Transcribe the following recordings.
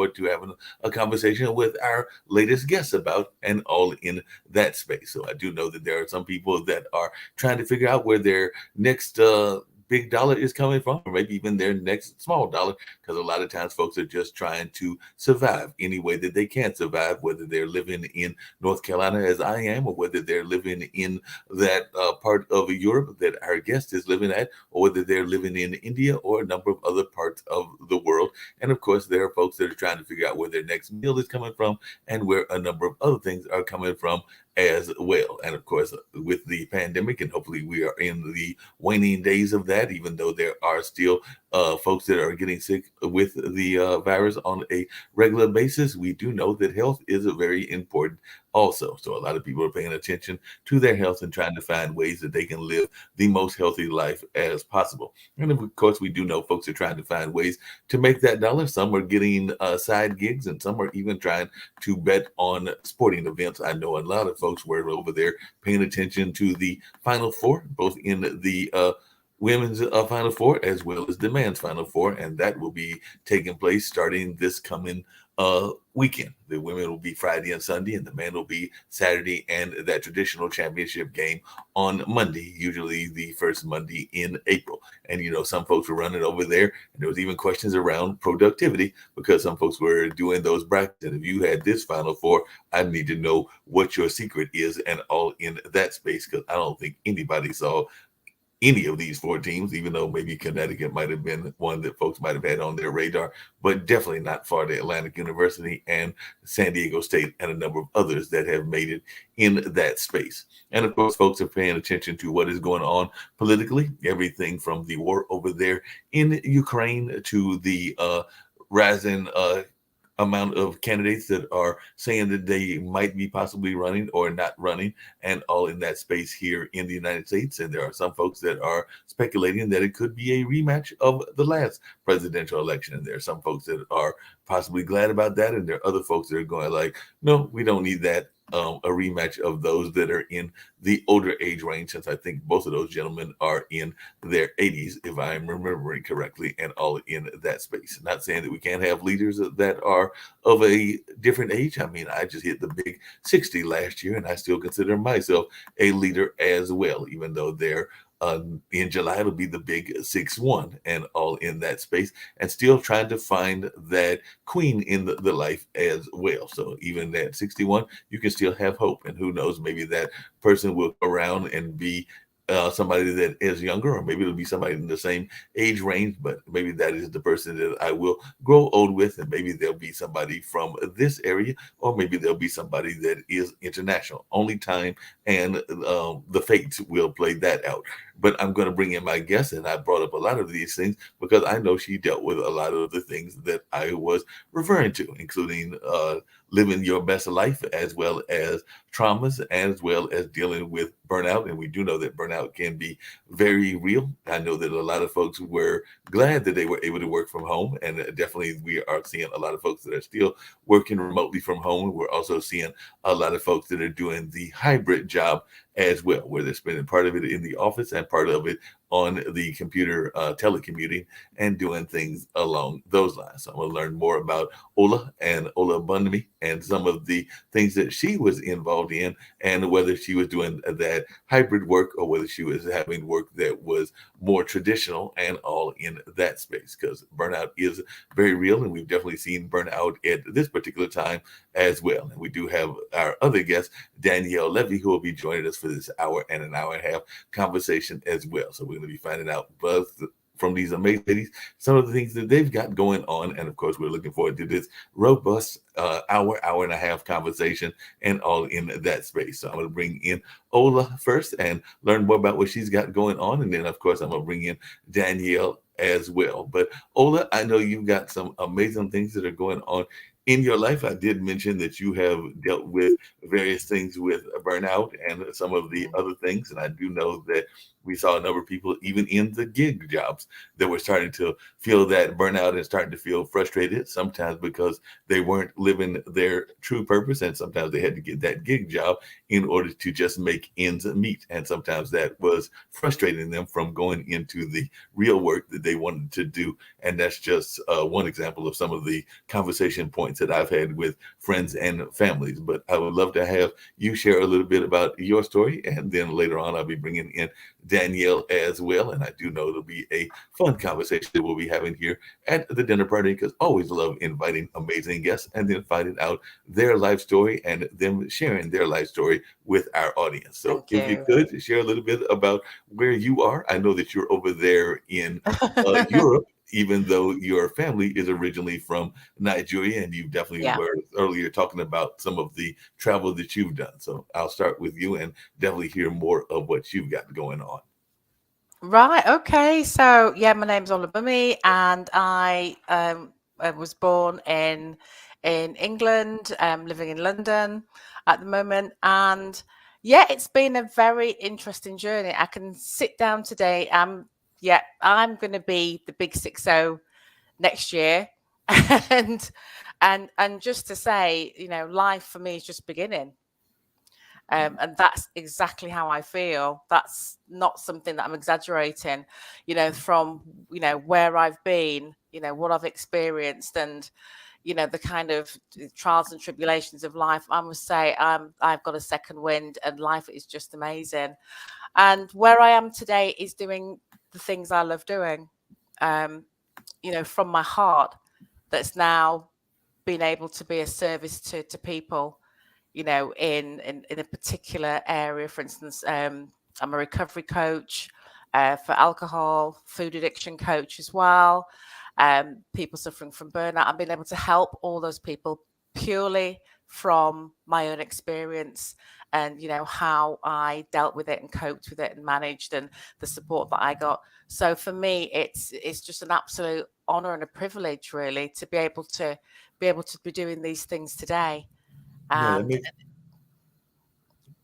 forward to having a conversation with our latest guests about and all in that space. So I do know that there are some people that are trying to figure out where their next big dollar is coming from, or maybe even their next small dollar, because a lot of times folks are just trying to survive any way that they can survive, whether they're living in North Carolina as I am, or whether they're living in that part of Europe that our guest is living at, or whether they're living in India or a number of other parts of the world. And of course, there are folks that are trying to figure out where their next meal is coming from and where a number of other things are coming from as well. And of course, with the pandemic, and hopefully we are in the waning days of that, even though there are still folks that are getting sick with the virus on a regular basis, we do know that health is a very important also. So a lot of people are paying attention to their health and trying to find ways that they can live the most healthy life as possible. And of course, we do know folks are trying to find ways to make that dollar. Some are getting side gigs, and some are even trying to bet on sporting events. I know a lot of folks were over there paying attention to the Final Four, both in the women's Final Four as well as the men's Final Four, and that will be taking place starting this coming weekend. The women will be Friday and Sunday, and the men will be Saturday, and that traditional championship game on Monday, usually the first Monday in April. And you know, some folks were running over there, and there was even questions around productivity because some folks were doing those brackets. And if you had this Final Four, I need to know what your secret is and all in that space, because I don't think anybody saw any of these four teams, even though maybe Connecticut might have been one that folks might have had on their radar, but definitely not Florida Atlantic University and San Diego State and a number of others that have made it in that space. And of course, folks are paying attention to what is going on politically, everything from the war over there in Ukraine to the rising amount of candidates that are saying that they might be possibly running or not running, and all in that space here in the United States. And there are some folks that are speculating that it could be a rematch of the last presidential election. And there are some folks that are possibly glad about that, and there are other folks that are going like, no, we don't need that. A rematch of those that are in the older age range, since I think both of those gentlemen are in their 80s, if I'm remembering correctly, and all in that space. Not saying that we can't have leaders that are of a different age. I mean, I just hit the big 60 last year, and I still consider myself a leader as well, even though they're in July, it'll be the big 6-1 and all in that space, and still trying to find that queen in the life as well. So even at 61, you can still have hope. And who knows, maybe that person will go around and be somebody that is younger, or maybe it'll be somebody in the same age range, but maybe that is the person that I will grow old with, and maybe there'll be somebody from this area, or maybe there'll be somebody that is international. Only time and the fates will play that out. But I'm going to bring in my guest, and I brought up a lot of these things because I know she dealt with a lot of the things that I was referring to, including living your best life, as well as traumas, as well as dealing with burnout. And we do know that burnout can be very real. I know that a lot of folks were glad that they were able to work from home, and definitely we are seeing a lot of folks that are still working remotely from home. We're also seeing a lot of folks that are doing the hybrid job as well, where they're spending part of it in the office and part of it on the computer, telecommuting, and doing things along those lines. So I'm going to learn more about Ola and Ola Bundamy and some of the things that she was involved in, and whether she was doing that hybrid work or whether she was having work that was more traditional and all in that space, because burnout is very real, and we've definitely seen burnout at this particular time as well. And we do have our other guest, Danielle Levy, who will be joining us for this hour and an hour and a half conversation as well. So we're going to be finding out both from these amazing ladies some of the things that they've got going on. And of course, we're looking forward to this robust hour and a half conversation and all in that space. So I'm going to bring in Ola first and learn more about what she's got going on. And then, of course, I'm going to bring in Danielle as well. But Ola, I know you've got some amazing things that are going on in your life. I did mention that you have dealt with various things with burnout and some of the Mm. other things. And I do know that we saw a number of people, even in the gig jobs, that were starting to feel that burnout and starting to feel frustrated, sometimes because they weren't living their true purpose. And sometimes they had to get that gig job in order to just make ends meet. And sometimes that was frustrating them from going into the real work that they wanted to do. And that's just one example of some of the conversation points that I've had with friends and families. But I would love to have you share a little bit about your story. And then later on, I'll be bringing in Danielle as well. And I do know it'll be a fun conversation that we'll be having here at the dinner party, because I always love inviting amazing guests and then finding out their life story and them sharing their life story with our audience. So Thank if you you. could share a little bit about where you are. I know that you're over there in Europe, even though your family is originally from Nigeria, and you definitely Yeah. were earlier talking about some of the travel that you've done. So I'll start with you and definitely hear more of what you've got going on. Right. Okay. So yeah, my name's Olabumi, and I was born in England. Living in London at the moment, and yeah, it's been a very interesting journey. I can sit down today. Yeah, I'm going to be the big 60 next year, and and just to say, life for me is just beginning. And that's exactly how I feel. That's not something that I'm exaggerating, from, where I've been, what I've experienced, and, the kind of trials and tribulations of life. I must say, I've got a second wind, and life is just amazing. And where I am today is doing the things I love doing, um, from my heart, that's now been able to be a service to people, in a particular area. For instance, I'm a recovery coach for alcohol, food addiction coach as well. People suffering from burnout. I've been able to help all those people purely from my own experience, and how I dealt with it and coped with it and managed, and the support that I got. So for me, it's just an absolute honor and a privilege, really, to be doing these things today. No, that And makes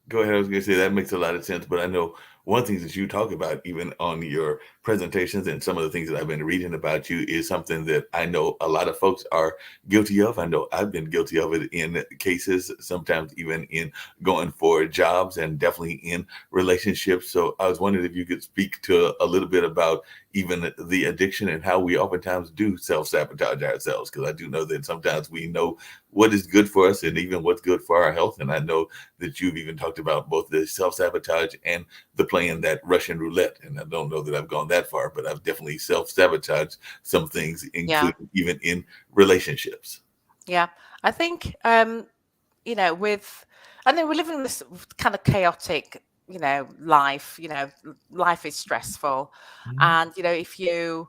Go ahead. I was going to say that makes a lot of sense, but I know one thing that you talk about, even on your presentations and some of the things that I've been reading about you, is something that I know a lot of folks are guilty of. I know I've been guilty of it in cases, sometimes even in going for jobs and definitely in relationships. So I was wondering if you could speak to a little bit about even the addiction and how we oftentimes do self sabotage ourselves. Because I do know that sometimes we know what is good for us and even what's good for our health. And I know that you've even talked about both the self sabotage and the playing that Russian roulette. And I don't know that I've gone that far, but I've definitely self sabotaged some things, yeah, including even in relationships. yeah. I think with I know we're living this kind of chaotic, life. Life is stressful, Mhm. and if you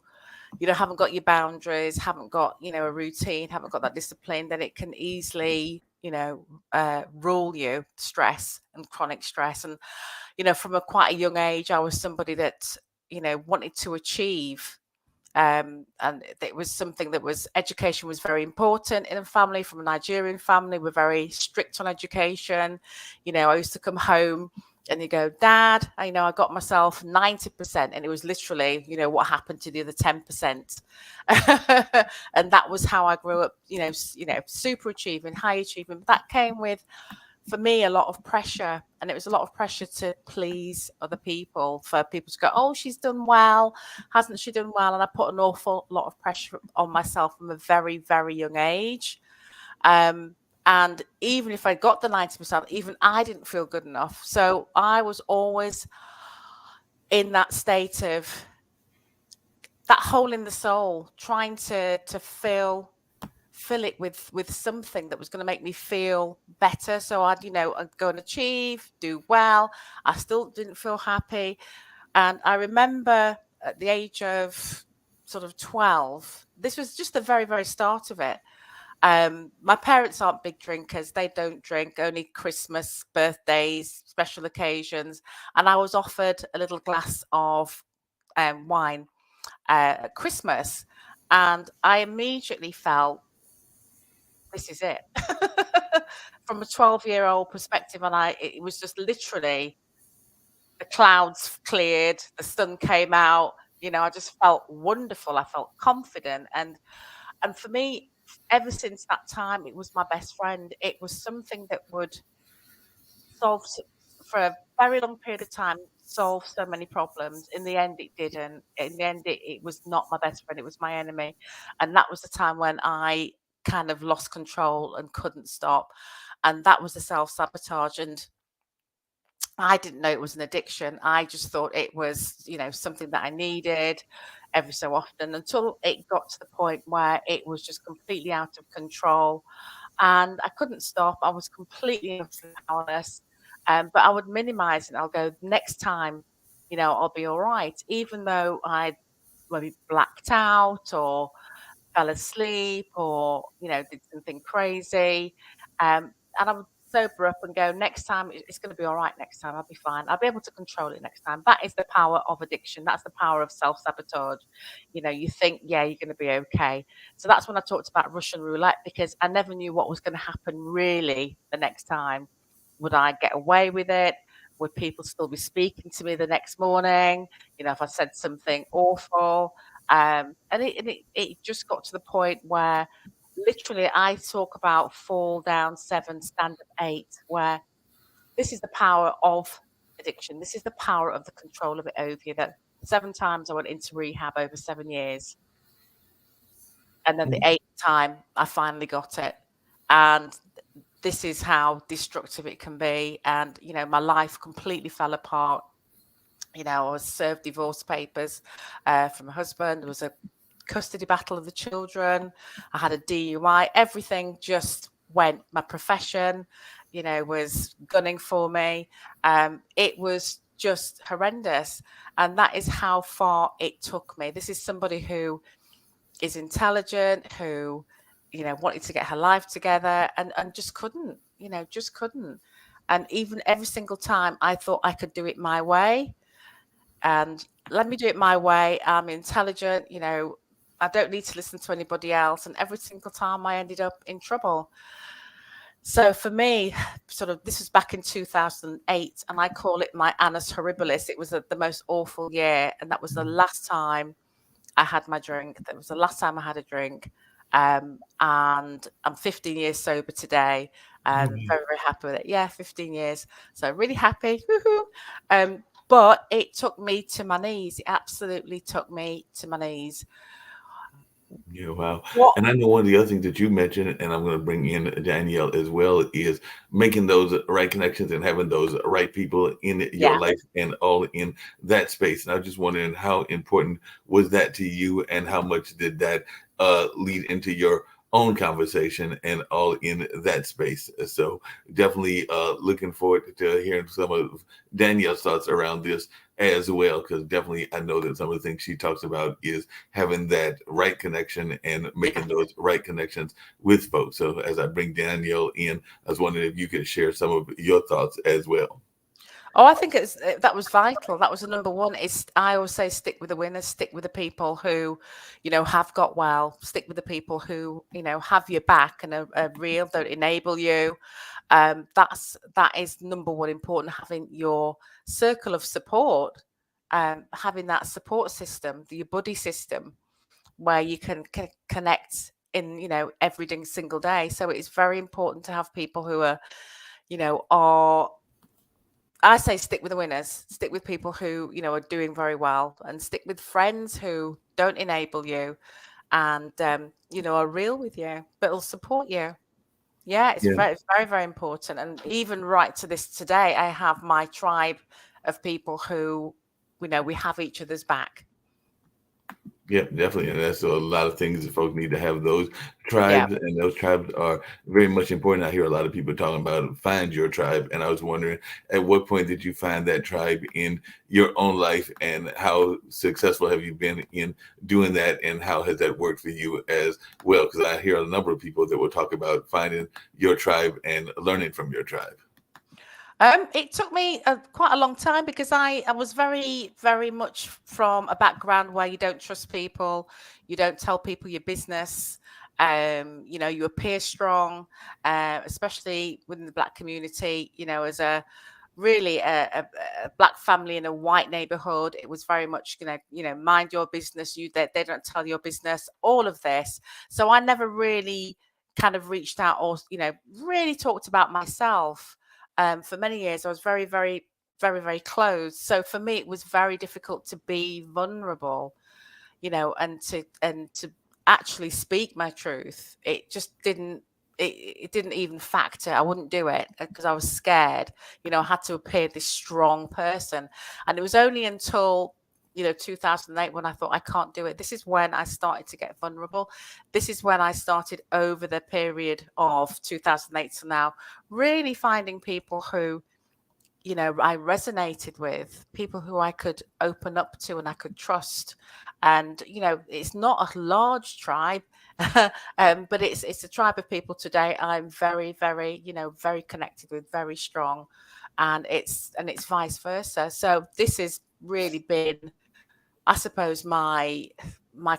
haven't got your boundaries, haven't got a routine, haven't got that discipline, then it can easily rule you. Stress and chronic stress, and from a quite a young age, I was somebody that wanted to achieve. And it was something that was education was very important in a family. From a Nigerian family, we're very strict on education. I used to come home and you go, Dad, I got myself 90%, and it was literally, what happened to the other 10%. And that was how I grew up, super achieving, high achieving. But that came with, for me, a lot of pressure, and it was a lot of pressure to please other people, for people to go, oh, she's done well, hasn't she done well? And I put an awful lot of pressure on myself from a very, very young age. um and even if I got the 90%, even I didn't feel good enough. So I was always in that state of that hole in the soul, trying to fill it with something that was going to make me feel better. So I'd go and achieve, do well. I still didn't feel happy. And I remember at the age of sort of 12, this was just the very, very start of it. My parents aren't big drinkers. They don't drink, only Christmas, birthdays, special occasions. And I was offered a little glass of wine at Christmas. And I immediately felt this is it. From a 12-year-old perspective, and it was just literally the clouds cleared, the sun came out. I just felt wonderful. I felt confident, and for me, ever since that time, it was my best friend. It was something that would solve for a very long period of time, solve so many problems. In the end, it didn't. In the end, it was not my best friend, it was my enemy. And that was the time when I kind of lost control and couldn't stop. And that was the self-sabotage. And I didn't know it was an addiction. I just thought it was, something that I needed every so often, until it got to the point where it was just completely out of control and I couldn't stop. I was completely and utterly powerless. But I would minimize it. I'll go, next time, I'll be all right, even though I maybe blacked out or fell asleep or, did something crazy. And I would sober up and go, next time, it's going to be all right. Next time, I'll be fine. I'll be able to control it next time. That is the power of addiction. That's the power of self-sabotage. You think, yeah, you're going to be okay. So that's when I talked about Russian roulette, because I never knew what was going to happen really the next time. Would I get away with it? Would people still be speaking to me the next morning? If I said something awful. And it just got to the point where literally I talk about fall down 7, stand up 8, where this is the power of addiction. This is the power of the control of it over you. That 7 times I went into rehab over 7 years. And then the 8th time I finally got it. And this is how destructive it can be. And, my life completely fell apart. I was served divorce papers from my husband. There was a custody battle of the children. I had a DUI. Everything just went. My profession, was gunning for me. It was just horrendous. And that is how far it took me. This is somebody who is intelligent, who, wanted to get her life together and just couldn't, just couldn't. And even every single time I thought I could do it my way. And let me do it my way. I'm intelligent, I don't need to listen to anybody else. And every single time I ended up in trouble. So for me, this was back in 2008, and I call it my annus horribilis. It was the most awful year. And that was the last time I had my drink. That was the last time I had a drink. And I'm 15 years sober today. And very, very happy with it. Yeah, 15 years. So really happy. But it took me to my knees. It absolutely took me to my knees. Yeah, wow. And I know one of the other things that you mentioned, and I'm going to bring in Danielle as well, is making those right connections and having those right people in your life and all in that space. And I was just wondering, how important was that to you, and how much did that lead into your own conversation and all in that space? So definitely looking forward to hearing some of Danielle's thoughts around this as well, because definitely I know that some of the things she talks about is having that right connection and making those right connections with folks. So as I bring Danielle in, I was wondering if you could share some of your thoughts as well. Oh, I think that was vital. That was the number one. I always say, stick with the winners, stick with the people who, have got well, stick with the people who, have your back and are real, don't enable you. That is number one important, having your circle of support, having that support system, your buddy system, where you can connect in, every single day. So it's very important to have people who are, I say stick with the winners, stick with people who, are doing very well, and stick with friends who don't enable you and, are real with you, but will support you. Yeah, it's very, very, very important. And even right to this today, I have my tribe of people who, we have each other's back. Yeah, definitely. And that's a lot of things that folks need to have those tribes, and those tribes are very much important. I hear a lot of people talking about find your tribe. And I was wondering, at what point did you find that tribe in your own life, and how successful have you been in doing that, and how has that worked for you as well? Because I hear a number of people that will talk about finding your tribe and learning from your tribe. It took me quite a long time, because I was very, very much from a background where you don't trust people, you don't tell people your business. You appear strong, especially within the Black community, as a really a Black family in a white neighborhood. It was very much, mind your business. They don't tell your business, all of this. So I never really kind of reached out or, really talked about myself. For many years, I was very, very, very, very closed. So for me, it was very difficult to be vulnerable, and to actually speak my truth. It just it didn't even factor. I wouldn't do it because I was scared. I had to appear this strong person. And it was only until 2008 when I thought, I can't do it. This is when I started to get vulnerable. This is when I started, over the period of 2008 to now, really finding people who I resonated with, people who I could open up to and I could trust. And it's not a large tribe, but it's a tribe of people today I'm very, very, very connected with, very strong, and it's vice versa. So this has really been, I suppose, my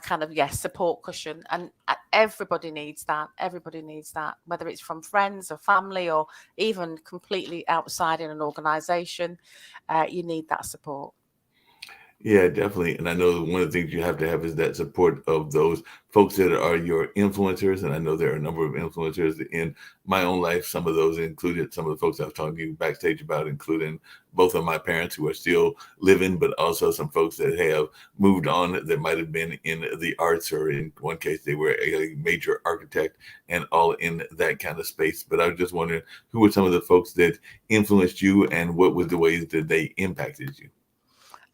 kind of, support cushion. And everybody needs that. Everybody needs that, whether it's from friends or family or even completely outside in an organization. You need that support. Yeah, definitely. And I know one of the things you have to have is that support of those folks that are your influencers. And I know there are a number of influencers in my own life. Some of those included some of the folks I was talking to you backstage about, including both of my parents who are still living, but also some folks that have moved on that might have been in the arts, or in one case, they were a major architect and all in that kind of space. But I was just wondering, who were some of the folks that influenced you, and what was the ways that they impacted you?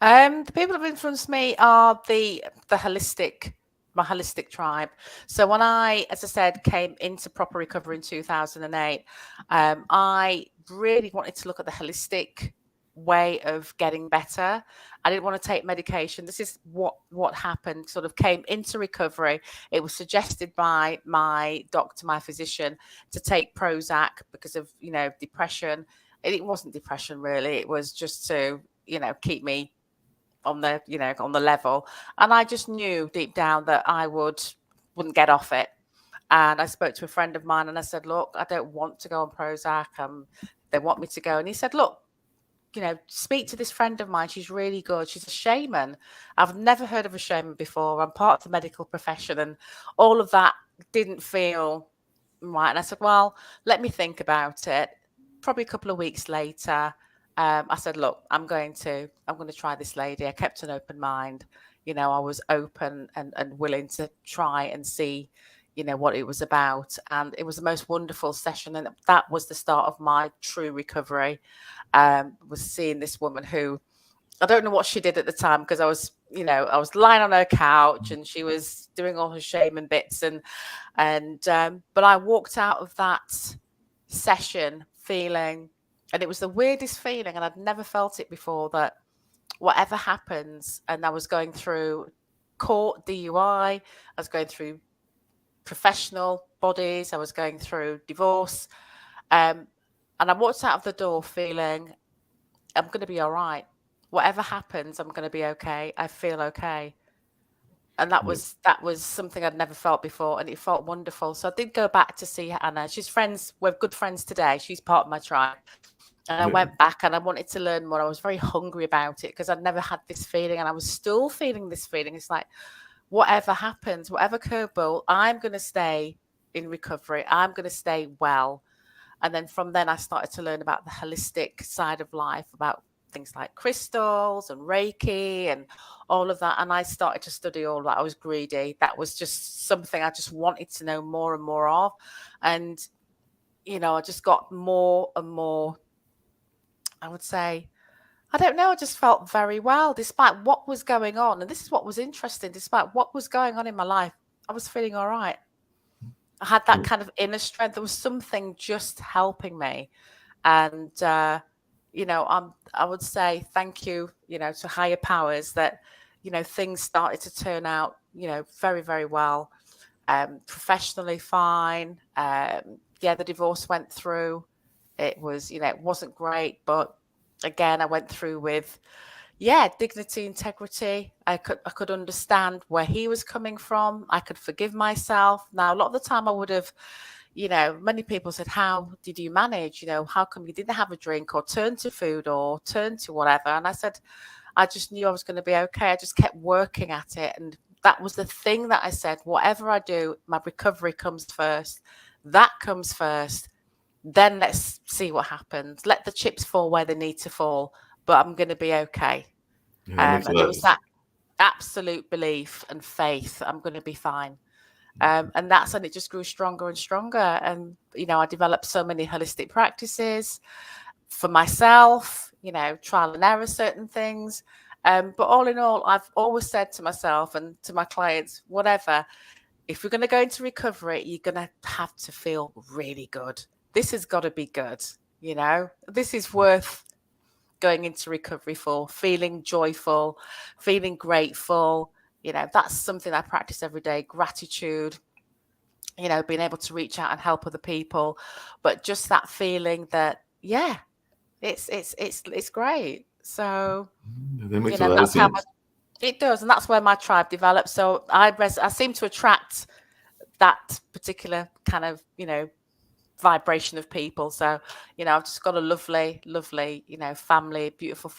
The people who've influenced me are my holistic tribe. So when I, as I said, came into proper recovery in 2008, I really wanted to look at the holistic way of getting better. I didn't want to take medication. This is what happened. Sort of came into recovery. It was suggested by my doctor, my physician, to take Prozac because of depression. It wasn't depression really. It was just to keep me on the level. And I just knew deep down that I wouldn't get off it. And I spoke to a friend of mine and I said, look, I don't want to go on Prozac. They want me to go. And he said, look, speak to this friend of mine. She's really good. She's a shaman. I've never heard of a shaman before. I'm part of the medical profession, and all of that didn't feel right. And I said, well, let me think about it. Probably a couple of weeks later, I said, look, I'm going to try this lady. I kept an open mind. I was open and willing to try and see, what it was about. And it was the most wonderful session. And that was the start of my true recovery. Was seeing this woman who, I don't know what she did at the time, because I was lying on her couch and she was doing all her shaman bits. But I walked out of that session feeling, and it was the weirdest feeling, and I'd never felt it before, that whatever happens, and I was going through court DUI, I was going through professional bodies, I was going through divorce, and I walked out of the door feeling, I'm going to be all right. Whatever happens, I'm going to be okay. I feel okay. And that was something I'd never felt before, and it felt wonderful. So I did go back to see Anna. We're good friends today. She's part of my tribe. And I went back and I wanted to learn more. I was very hungry about it because I'd never had this feeling, and I was still feeling this feeling. It's like, whatever happens, whatever curveball, I'm going to stay in recovery. I'm going to stay well. And then from then I started to learn about the holistic side of life, about things like crystals and Reiki and all of that. And I started to study all that. I was greedy. That was just something I just wanted to know more and more of. And, I just got more and more, I would say, I don't know, I just felt very well despite what was going on. And this is what was interesting. Despite what was going on in my life, I was feeling all right. I had that kind of inner strength. There was something just helping me. And, I would say thank you, to higher powers that, things started to turn out, very, very well. Professionally fine. The divorce went through. It was, it wasn't great, but again, I went through with, yeah, dignity, integrity. I could understand where he was coming from. I could forgive myself. Now, a lot of the time I would have, many people said, how did you manage? How come you didn't have a drink or turn to food or turn to whatever? And I said, I just knew I was going to be okay. I just kept working at it. And that was the thing that I said, whatever I do, my recovery comes first. That comes first. Then let's see what happens. Let the chips fall where they need to fall, but I'm going to be okay. And that makes a And there lot of was that absolute belief and faith I'm going to be fine. And that's when it just grew stronger and stronger. And, I developed so many holistic practices for myself, trial and error, certain things. But all in all, I've always said to myself and to my clients, whatever, if we're going to go into recovery, you're going to have to feel really good. This has got to be good. This is worth going into recovery for, feeling joyful, feeling grateful. That's something I practice every day. Gratitude, being able to reach out and help other people. But just that feeling that, yeah, it's great. So, that makes a lot of that's how sense. it does. And that's where my tribe developed. So I seem to attract that particular kind of, vibration of people. So, I've just got a lovely, lovely, family, beautiful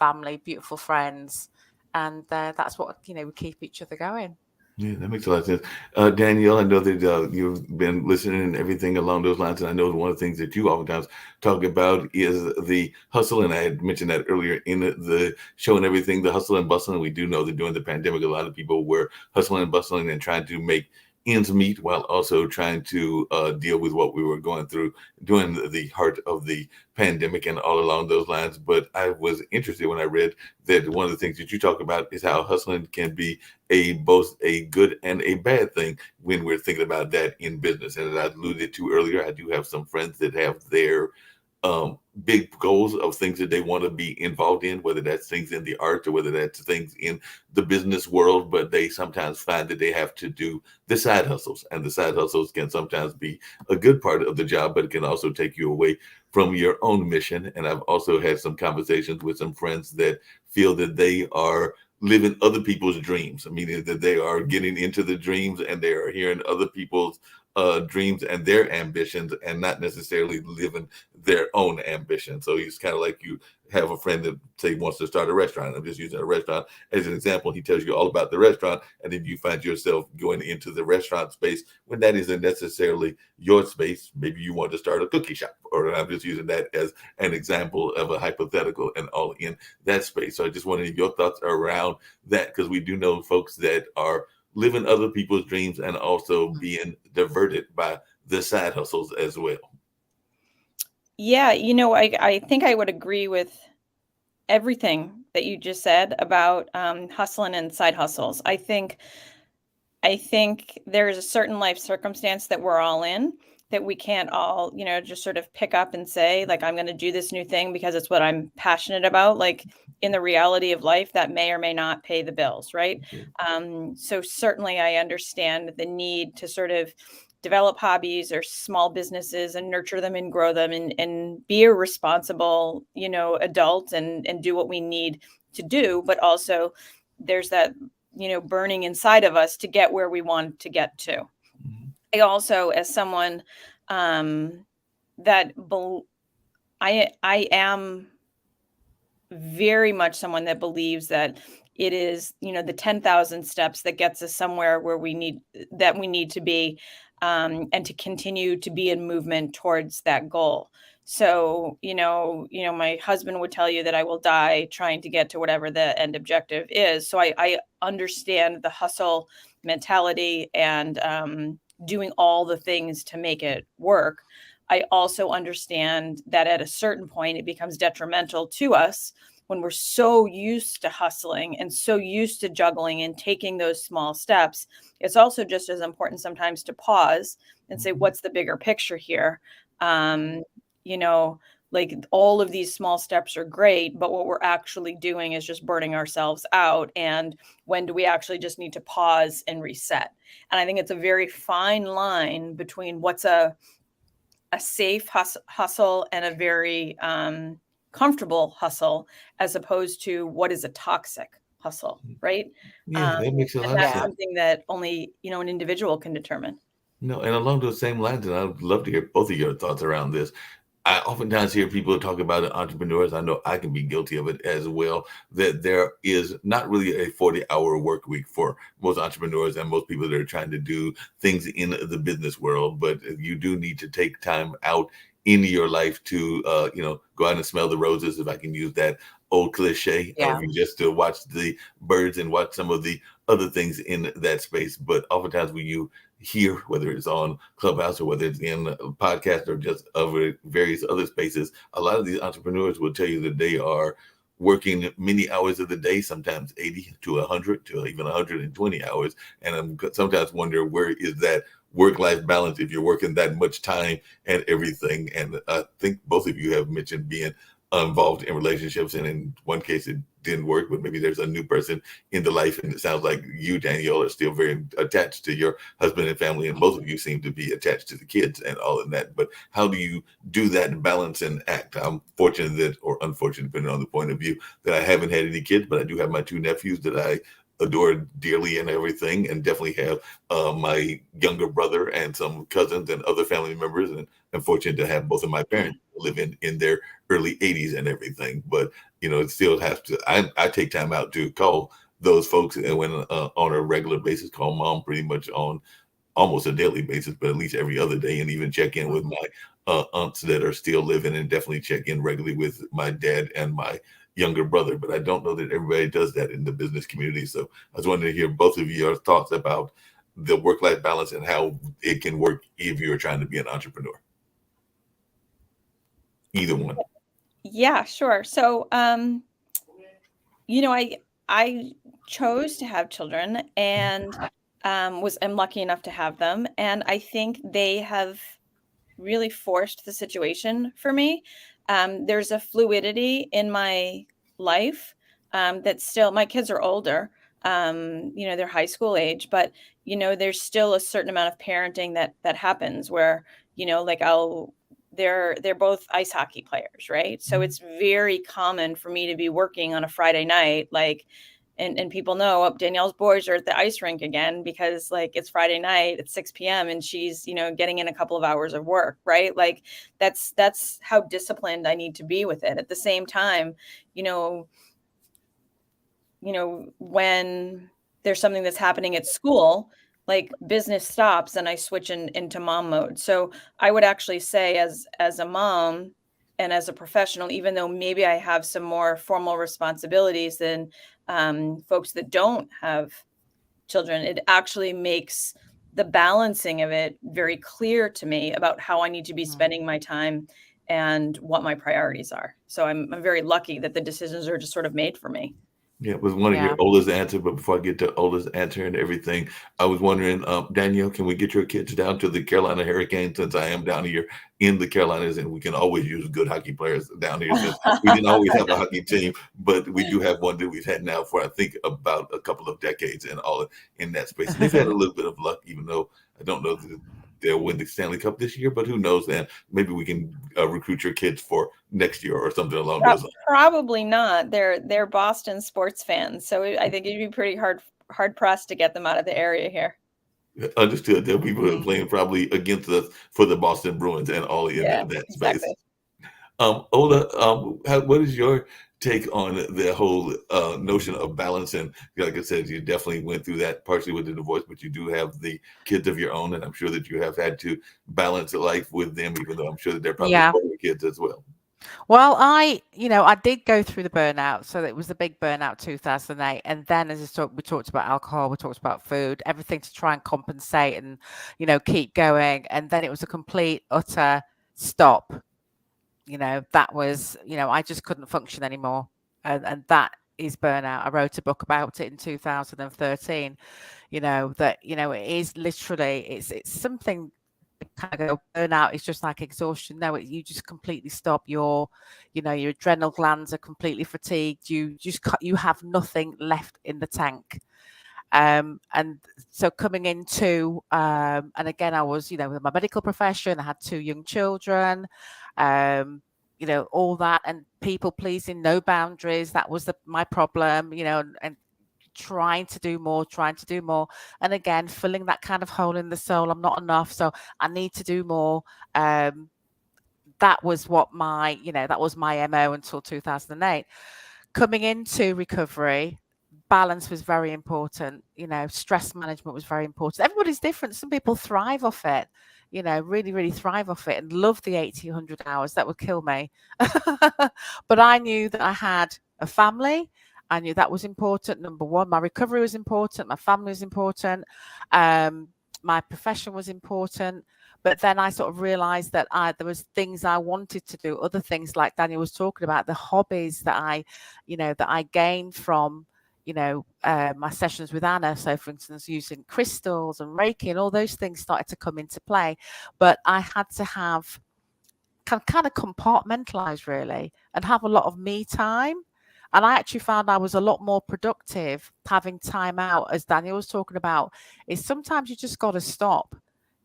friends. And that's what, we keep each other going. Yeah, that makes a lot of sense. Danielle, I know that you've been listening and everything along those lines, and I know one of the things that you oftentimes talk about is the hustle, and I had mentioned that earlier in the show and everything, the hustle and bustle. And we do know that during the pandemic, a lot of people were hustling and bustling and trying to make ends meet while also trying to deal with what we were going through during the heart of the pandemic and all along those lines. But I was interested when I read that one of the things that you talk about is how hustling can be both a good and a bad thing when we're thinking about that in business. And as I alluded to earlier, I do have some friends that have their big goals of things that they want to be involved in, whether that's things in the art or whether that's things in the business world. But they sometimes find that they have to do the side hustles, and the side hustles can sometimes be a good part of the job, but it can also take you away from your own mission. And I've also had some conversations with some friends that feel that they are living other people's dreams, meaning that they are getting into the dreams and they are hearing other people's dreams and their ambitions and not necessarily living their own ambition. So it's kind of like you have a friend that say wants to start a restaurant. I'm just using a restaurant as an example. He tells you all about the restaurant, and then you find yourself going into the restaurant space when that isn't necessarily your space. Maybe you want to start a cookie shop, or I'm just using that as an example of a hypothetical and all in that space. So I just wanted your thoughts around that, because we do know folks that are living other people's dreams and also being diverted by the side hustles as well. Yeah, I think I would agree with everything that you just said about hustling and side hustles. I think there's a certain life circumstance that we're all in that we can't all, just sort of pick up and say, like, I'm going to do this new thing because it's what I'm passionate about. Like, in the reality of life, that may or may not pay the bills, right? So certainly I understand the need to sort of develop hobbies or small businesses and nurture them and grow them and be a responsible, adult and do what we need to do. But also there's that, burning inside of us to get where we want to get to. I also, as someone that I am very much someone that believes that it is, the 10,000 steps that gets us somewhere where we need to be, and to continue to be in movement towards that goal. So, my husband would tell you that I will die trying to get to whatever the end objective is. So I understand the hustle mentality and doing all the things to make it work. I also understand that at a certain point, it becomes detrimental to us when we're so used to hustling and so used to juggling and taking those small steps. It's also just as important sometimes to pause and say, what's the bigger picture here? Like, all of these small steps are great, but what we're actually doing is just burning ourselves out. And when do we actually just need to pause and reset? And I think it's a very fine line between what's a safe hustle and a very comfortable hustle as opposed to what is a toxic hustle, right? Yeah, that makes a And lot of that's Yeah. sense. something that only, an individual can determine. No, and along those same lines, and I'd love to hear both of your thoughts around this. I oftentimes hear people talk about entrepreneurs. I know I can be guilty of it as well. That there is not really a 40-hour work week for most entrepreneurs and most people that are trying to do things in the business world. But you do need to take time out in your life to, go out and smell the roses, if I can use that old cliche, Yeah. of you just to watch the birds and watch some of the other things in that space. But oftentimes when you hear, whether it's on Clubhouse or whether it's in a podcast or just other various other spaces, a lot of these entrepreneurs will tell you that they are working many hours of the day, sometimes 80 to 100 to even 120 hours. And I'm sometimes wonder, where is that work-life balance if you're working that much time and everything? And I think both of you have mentioned being involved in relationships, and in one case it didn't work, but maybe there's a new person in the life, and it sounds like you, Danielle, are still very attached to your husband and family, and both of you seem to be attached to the kids and all of that. But how do you do that balance and act? I'm fortunate that, or unfortunate, depending on the point of view, that I haven't had any kids, but I do have my two nephews that I adore dearly and everything, and definitely have my younger brother and some cousins and other family members, and I'm fortunate to have both of my parents live in their early 80s and everything. But it still has to. I take time out to call those folks, and when on a regular basis, call mom pretty much on almost a daily basis, but at least every other day, and even check in with my aunts that are still living, and definitely check in regularly with my dad and my younger brother. But I don't know that everybody does that in the business community. So I was wondering to hear both of your thoughts about the work-life balance and how it can work if you're trying to be an entrepreneur. Either one. Yeah, sure. So, I chose to have children and am lucky enough to have them, and I think they have really forced the situation for me. There's a fluidity in my life that still, my kids are older, they're high school age, but there's still a certain amount of parenting that happens where, like they're both ice hockey players, right? So it's very common for me to be working on a Friday night, like, and people know, oh, Danielle's boys are at the ice rink again because like it's Friday night at 6 p.m. and she's, getting in a couple of hours of work, right? Like that's how disciplined I need to be with it. At the same time, when there's something that's happening at school, like business stops and I switch into mom mode. So I would actually say as a mom and as a professional, even though maybe I have some more formal responsibilities than folks that don't have children, it actually makes the balancing of it very clear to me about how I need to be spending my time and what my priorities are. So I'm very lucky that the decisions are just sort of made for me. Yeah, it was one of Yeah. your oldest answer, but before I get to oldest answer and everything, I was wondering, Danielle, can we get your kids down to the Carolina Hurricanes, since I am down here in the Carolinas, and we can always use good hockey players down here, since we didn't always have a hockey team, but we do have one that we've had now for I think about a couple of decades and all in that space. And they've had a little bit of luck, even though I don't know that they'll win the Stanley Cup this year, but who knows? And maybe we can recruit your kids for next year or something along those lines. Probably not. They're Boston sports fans, so I think it'd be pretty hard pressed to get them out of the area here. Understood. There are people who are playing probably against us for the Boston Bruins and all in Yeah, that space. exactly. Ola, what is your take on the whole notion of balance? And like I said, you definitely went through that partially with the divorce, but you do have the kids of your own, and I'm sure that you have had to balance life with them, even though I'm sure that they're probably Yeah. older kids as well. Well, I did go through the burnout. So it was the big burnout 2008. And then as we talked about alcohol, we talked about food, everything to try and compensate and, keep going. And then it was a complete, utter stop. That was, I just couldn't function anymore. And that is burnout. I wrote a book about it in 2013, that, it is literally, it's something kind of go burnout is just like exhaustion. No, you just completely stop. Your adrenal glands are completely fatigued. You have nothing left in the tank. And so coming into and again, I was with my medical profession. I had two young children. all that, and people pleasing, no boundaries. That was my problem, and trying to do more. And again, filling that kind of hole in the soul. I'm not enough, so I need to do more. That was what that was my MO until 2008. Coming into recovery, balance was very important. Stress management was very important. Everybody's different. Some people thrive off it, really, really thrive off it and love the 80, 100 hours. That would kill me. But I knew that I had a family. I knew that was important. Number one, my recovery was important. My family was important. My profession was important. But then I sort of realized that there was things I wanted to do, other things like Daniel was talking about, the hobbies that I gained from, my sessions with Anna. So for instance, using crystals and Reiki and all those things started to come into play. But I had to have kind of compartmentalize really and have a lot of me time. And I actually found I was a lot more productive having time out, as Daniel was talking about, is sometimes you just got to stop,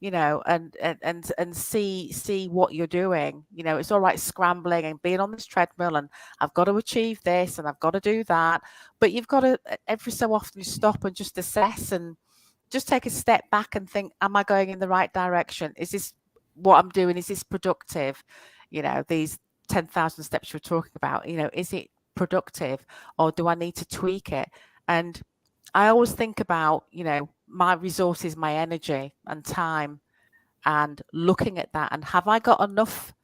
and see what you're doing. It's all right scrambling and being on this treadmill and I've got to achieve this and I've got to do that. But you've got to every so often stop and just assess and just take a step back and think, am I going in the right direction? Is this what I'm doing? Is this productive? These 10,000 steps you're talking about, is it productive or do I need to tweak it? And I always think about, my resources, my energy and time, and looking at that and have I got enough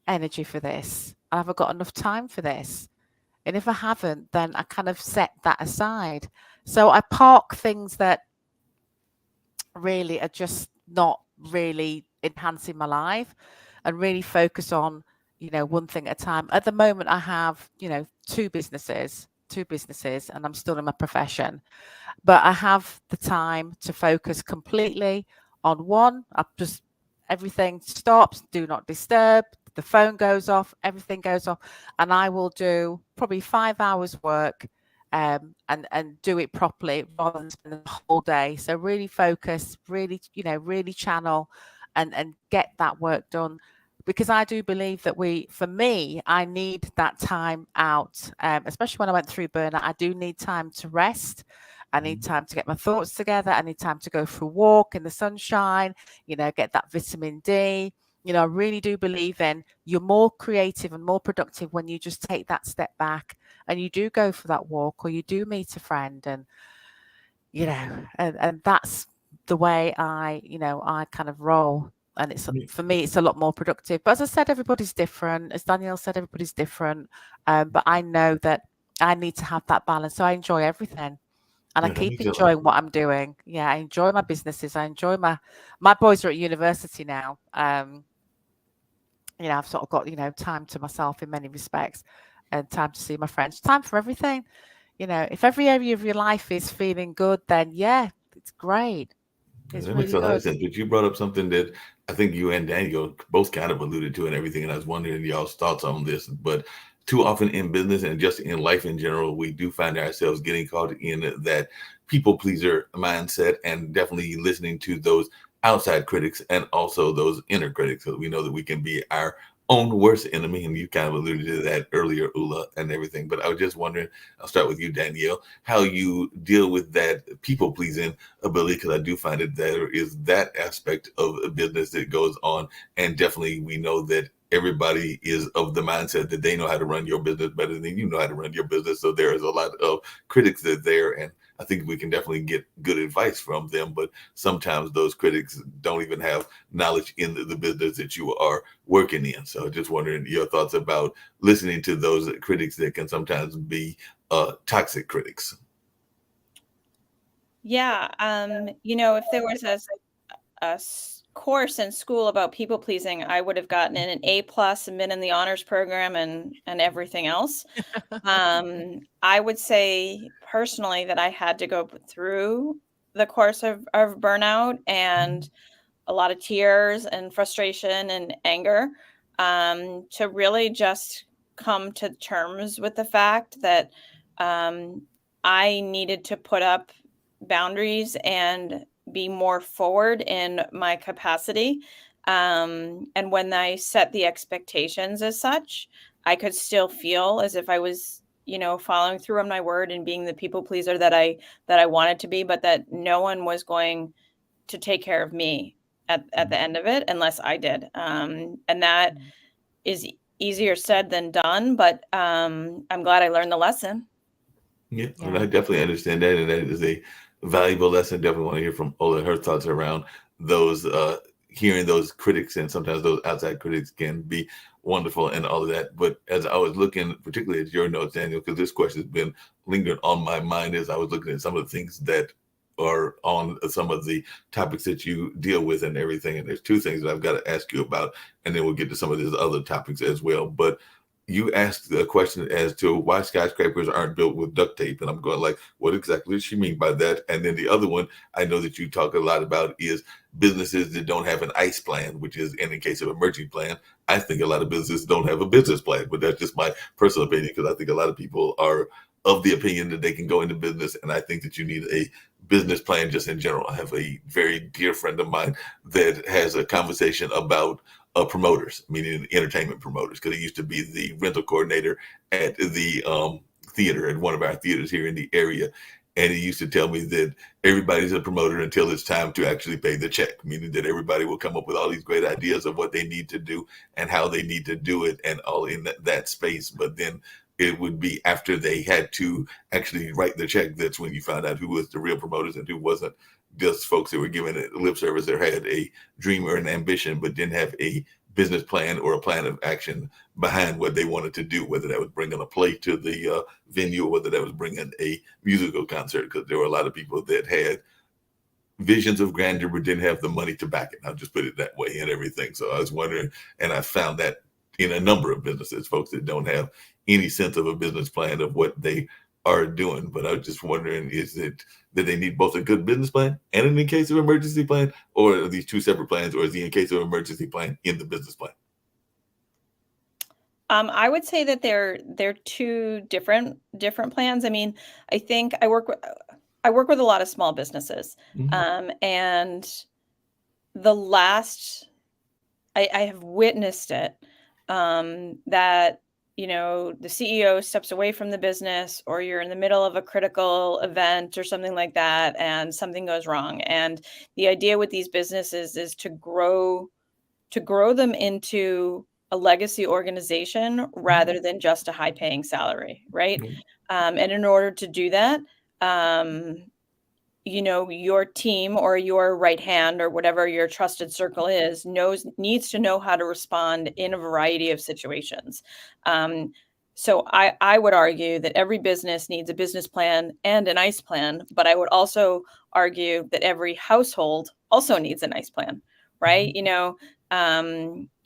energy for this? Have I got enough time for this? And if I haven't, then I kind of set that aside. So I park things that really are just not really enhancing my life and really focus on, one thing at a time. At the moment, I have, two businesses, and I'm still in my profession. But I have the time to focus completely on one. Everything stops, do not disturb, the phone goes off, everything goes off, and I will do probably 5 hours work and do it properly rather than spend the whole day. So really focus, really, really channel and get that work done. Because I do believe that I need that time out, especially when I went through burnout. I do need time to rest. I need time to get my thoughts together. I need time to go for a walk in the sunshine, get that vitamin D. I really do believe you're more creative and more productive when you just take that step back and you do go for that walk or you do meet a friend and that's the way I kind of roll. And for me, it's a lot more productive. But as I said, everybody's different. As Danielle said, everybody's different. But I know that I need to have that balance. So I enjoy everything. And I keep enjoying what I'm doing. Yeah, I enjoy my businesses. I enjoy my boys are at university now. I've sort of got, time to myself in many respects and time to see my friends, time for everything. If every area of your life is feeling good, then yeah, it's great. It's that really makes a lot of good. sense. But you brought up something that I think you and Daniel both kind of alluded to and everything. And I was wondering y'all's thoughts on this. But too often in business and just in life in general, we do find ourselves getting caught in that people pleaser mindset and definitely listening to those outside critics and also those inner critics. So we know that we can be our own worst enemy. And you kind of alluded to that earlier, Ula, and everything. But I was just wondering, I'll start with you, Danielle, how you deal with that people pleasing ability, because I do find that there is that aspect of a business that goes on. And definitely we know that everybody is of the mindset that they know how to run your business better than you know how to run your business. So there is a lot of critics that are there. And I think we can definitely get good advice from them, but sometimes those critics don't even have knowledge in the business that you are working in. So just wondering your thoughts about listening to those critics that can sometimes be toxic critics. Yeah. If there was a course in school about people pleasing, I would have gotten in an A+ and been in the honors program and everything else. I would say personally that I had to go through the course of burnout and a lot of tears and frustration and anger to really just come to terms with the fact that I needed to put up boundaries and be more forward in my capacity And when I set the expectations as such, I could still feel as if I was, following through on my word and being the people pleaser that I wanted to be, but that no one was going to take care of me at the end of it unless I did. And that is easier said than done, but I'm glad I learned the lesson. Yeah, and I definitely understand that, and that is a valuable lesson. Definitely want to hear from Ola her thoughts around those, hearing those critics, and sometimes those outside critics can be wonderful and all of that. But as I was looking, particularly at your notes, Daniel, because this question has been lingering on my mind as I was looking at some of the things that are on some of the topics that you deal with and everything. And there's two things that I've got to ask you about, and then we'll get to some of these other topics as well. But you asked a question as to why skyscrapers aren't built with duct tape. And I'm going like, what exactly does she mean by that? And then the other one I know that you talk a lot about is businesses that don't have an ICE plan, which is in the case of emergency plan. I think a lot of businesses don't have a business plan, but that's just my personal opinion, because I think a lot of people are of the opinion that they can go into business. And I think that you need a business plan just in general. I have a very dear friend of mine that has a conversation about promoters, meaning entertainment promoters, because he used to be the rental coordinator at the theater, at one of our theaters here in the area. And he used to tell me that everybody's a promoter until it's time to actually pay the check, meaning that everybody will come up with all these great ideas of what they need to do and how they need to do it and all in that space. But then it would be after they had to actually write the check, that's when you found out who was the real promoters and who wasn't. Just folks that were giving it lip service, that had a dream or an ambition, but didn't have a business plan or a plan of action behind what they wanted to do, whether that was bringing a play to the venue or whether that was bringing a musical concert, because there were a lot of people that had visions of grandeur but didn't have the money to back it. I'll just put it that way and everything. So I was wondering, and I found that in a number of businesses, folks that don't have any sense of a business plan of what they are doing. But I was just wondering, is it that they need both a good business plan and an in case of emergency plan, or are these two separate plans, or is the in case of emergency plan in the business plan? I would say that they're two different plans. I mean, I think I work with a lot of small businesses, and the last I have witnessed it, that the CEO steps away from the business, or you're in the middle of a critical event or something like that, and something goes wrong. And the idea with these businesses is to grow them into a legacy organization rather than just a high-paying salary, right? And in order to do that, your team or your right hand or whatever your trusted circle needs to know how to respond in a variety of situations. So I would argue that every business needs a business plan and an ICE plan, but I would also argue that every household also needs an ICE plan, right?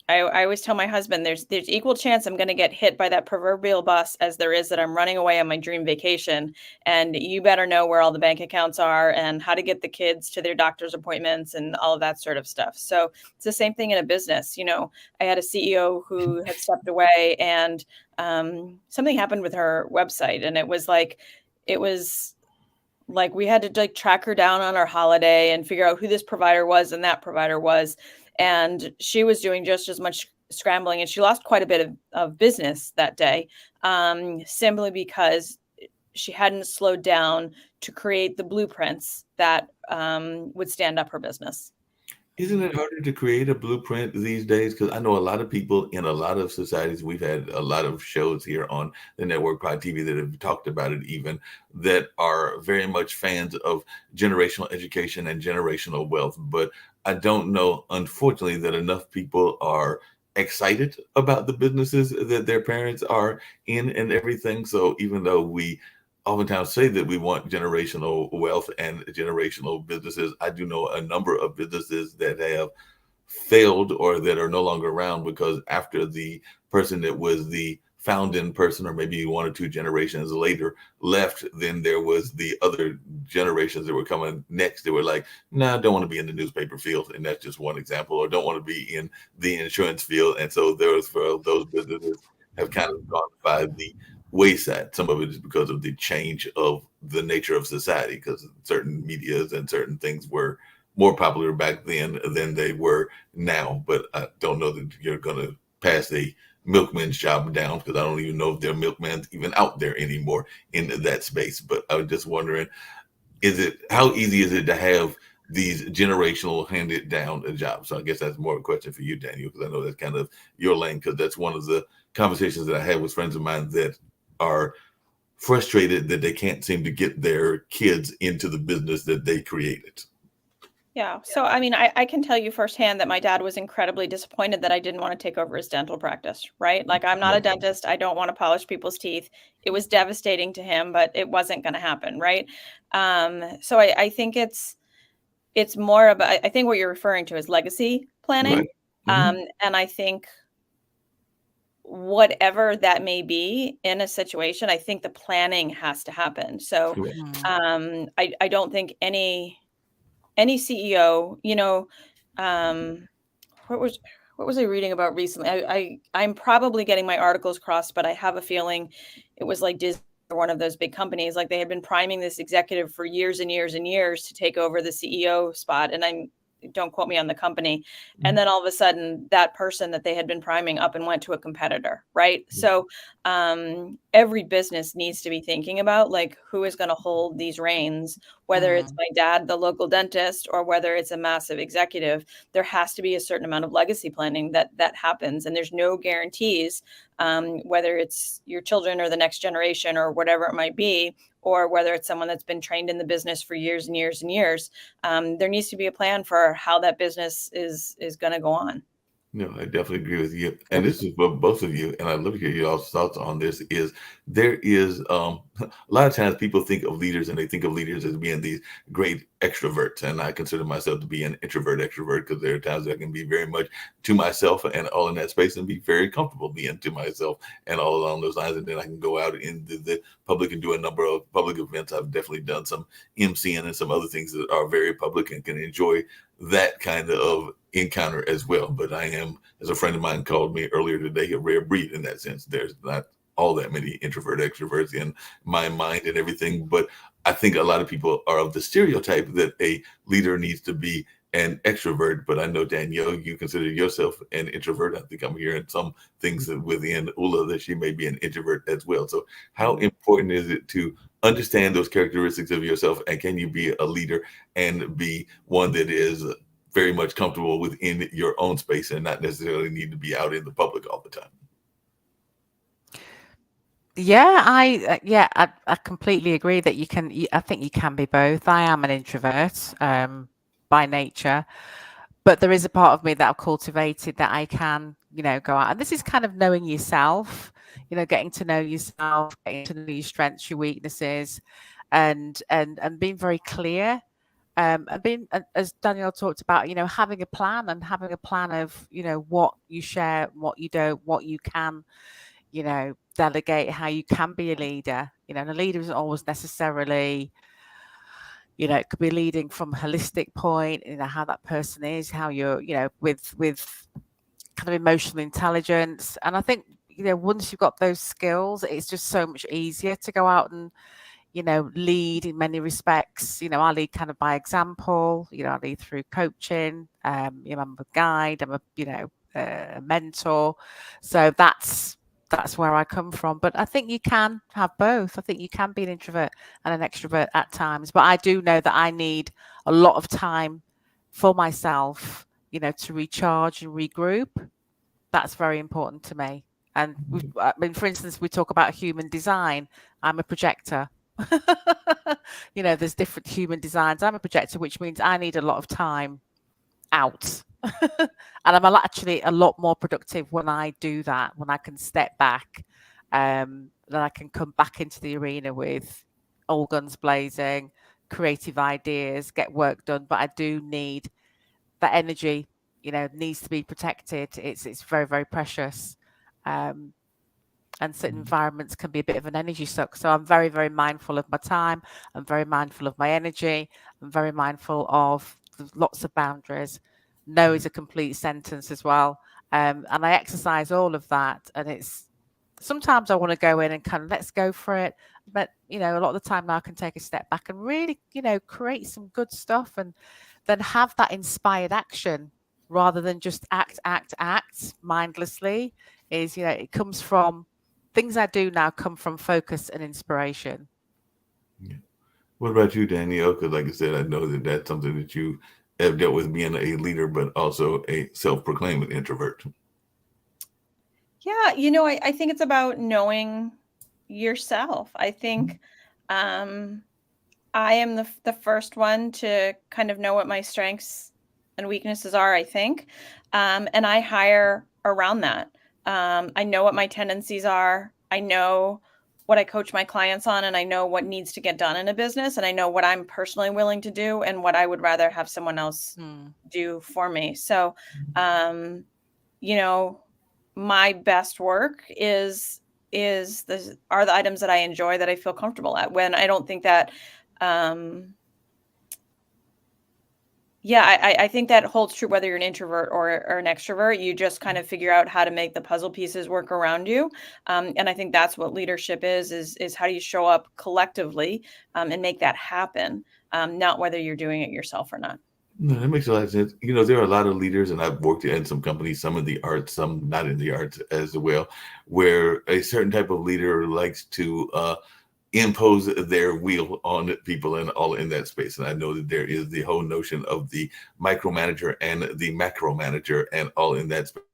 I always tell my husband there's equal chance I'm going to get hit by that proverbial bus as there is that I'm running away on my dream vacation. And you better know where all the bank accounts are and how to get the kids to their doctor's appointments and all of that sort of stuff. So it's the same thing in a business. I had a CEO who had stepped away, and something happened with her website. And it was like we had to track her down on our holiday and figure out who this provider was and that provider was. And she was doing just as much scrambling, and she lost quite a bit of business that day, simply because she hadn't slowed down to create the blueprints that would stand up her business. Isn't it harder to create a blueprint these days? Because I know a lot of people in a lot of societies, we've had a lot of shows here on the network, Pod TV, that have talked about it even, that are very much fans of generational education and generational wealth. But I don't know, unfortunately, that enough people are excited about the businesses that their parents are in and everything. So even though we oftentimes say that we want generational wealth and generational businesses, I do know a number of businesses that have failed or that are no longer around because after the person that was the founding person, or maybe one or two generations later, left, then there was the other generations that were coming next. They were like, nah, I don't want to be in the newspaper field. And that's just one example, or don't want to be in the insurance field. And so those businesses have kind of gone by the wayside. Some of it is because of the change of the nature of society, because certain medias and certain things were more popular back then than they were now. But I don't know that you're going to pass a milkman's job down, because I don't even know if there are milkmen even out there anymore in that space. But I was just wondering, how easy is it to have these generational handed down jobs? So I guess that's more of a question for you, Daniel, because I know that's kind of your lane, because that's one of the conversations that I have with friends of mine that are frustrated that they can't seem to get their kids into the business that they created. Yeah. So, I mean, I can tell you firsthand that my dad was incredibly disappointed that I didn't want to take over his dental practice, right? Like, I'm not a dentist. I don't want to polish people's teeth. It was devastating to him, but it wasn't going to happen, right? So I think it's more about, I think what you're referring to is legacy planning. Right. Mm-hmm. And I think whatever that may be in a situation, I think the planning has to happen. So I don't think any CEO, what was I reading about recently? I'm probably getting my articles crossed, but I have a feeling it was like Disney or one of those big companies. Like, they had been priming this executive for years and years and years to take over the CEO spot. And don't quote me on the company. And then all of a sudden, that person that they had been priming up and went to a competitor, right? So every business needs to be thinking about, like, who is going to hold these reins, whether it's my dad, the local dentist, or whether it's a massive executive. There has to be a certain amount of legacy planning that happens. And there's no guarantees, whether it's your children or the next generation or whatever it might be, or whether it's someone that's been trained in the business for years and years and years. There needs to be a plan for how that business is going to go on. No, I definitely agree with you. And this is for both of you. And I'd love to hear y'all's thoughts on this. There is a lot of times people think of leaders, and they think of leaders as being these great extroverts. And I consider myself to be an introvert extrovert, because there are times I can be very much to myself and all in that space, and be very comfortable being to myself and all along those lines. And then I can go out into the public and do a number of public events. I've definitely done some MCing and some other things that are very public, and can enjoy that kind of encounter as well. But I am, as a friend of mine called me earlier today, a rare breed in that sense. There's not all that many introvert extroverts in my mind and everything, but I think a lot of people are of the stereotype that a leader needs to be an extrovert. But I know, Danielle, you consider yourself an introvert. I think I'm hearing some things within Ula that she may be an introvert as well. So how important is it to understand those characteristics of yourself, and can you be a leader and be one that is very much comfortable within your own space and not necessarily need to be out in the public all the time? Yeah, I completely agree that you can. I think you can be both. I am an introvert by nature, but there is a part of me that I've cultivated that I can, go out. And this is kind of knowing yourself, getting to know yourself, getting to know your strengths, your weaknesses, and being very clear. And being, as Daniel talked about, having a plan, and having a plan of, what you share, what you don't, what you can, delegate, how you can be a leader. And a leader isn't always necessarily, it could be leading from a holistic point, how that person is, how you're, with kind of emotional intelligence. And I think, once you've got those skills, it's just so much easier to go out and, lead in many respects. I lead kind of by example. I lead through coaching. I'm a guide. I'm a mentor. So that's where I come from. But I think you can have both. I think you can be an introvert and an extrovert at times. But I do know that I need a lot of time for myself, to recharge and regroup. That's very important to me. And for instance, we talk about human design. I'm a projector. There's different human designs. I'm a projector, which means I need a lot of time out. And I'm actually a lot more productive when I do that, when I can step back, then I can come back into the arena with all guns blazing, creative ideas, get work done. But I do need that energy, needs to be protected. It's very, very precious. And certain environments can be a bit of an energy suck. So I'm very, very mindful of my time. I'm very mindful of my energy. I'm very mindful of lots of boundaries. No is a complete sentence as well. And I exercise all of that. And it's sometimes I want to go in and kind of let's go for it. But, a lot of the time now I can take a step back and really, create some good stuff and then have that inspired action rather than just act mindlessly. Is, it comes from things I do now come from focus and inspiration. Yeah. What about you, Danielle? Because, like I said, I know that that's something that you have dealt with, being a leader, but also a self-proclaimed introvert. Yeah, I think it's about knowing yourself. I think um, I am the first one to kind of know what my strengths and weaknesses are, I think. And I hire around that. I know what my tendencies are. I know what I coach my clients on, and I know what needs to get done in a business, and I know what I'm personally willing to do and what I would rather have someone else do for me. So, you know, my best work are the items that I enjoy, that I feel comfortable at. When I don't think that I think that holds true whether you're an introvert or an extrovert. You just kind of figure out how to make the puzzle pieces work around you. And I think that's what leadership is how do you show up collectively and make that happen, not whether you're doing it yourself or not. No, that makes a lot of sense. There are a lot of leaders, and I've worked in some companies, some in the arts, some not in the arts as well, where a certain type of leader likes to impose their will on people and all in that space. And I know that there is the whole notion of the micromanager and the macro manager and all in that space.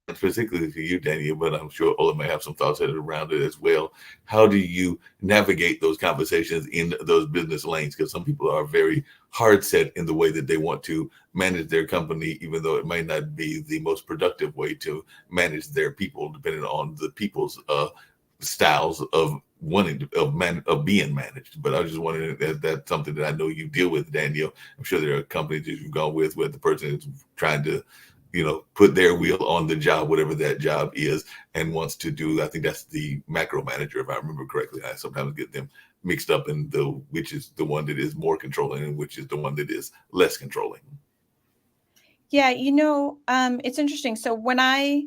Particularly for you, Daniel, but I'm sure Ola may have some thoughts around it as well. How do you navigate those conversations in those business lanes? Because some people are very hard set in the way that they want to manage their company, even though it might not be the most productive way to manage their people, depending on the people's styles of of being managed. But I was just wondering if that's something that I know you deal with, Daniel. I'm sure there are companies that you've gone with where the person is trying to put their wheel on the job, whatever that job is, and wants to do. I think that's the macro manager, if I remember correctly. I sometimes get them mixed up in which is the one that is more controlling and which is the one that is less controlling. Yeah, it's interesting. So when I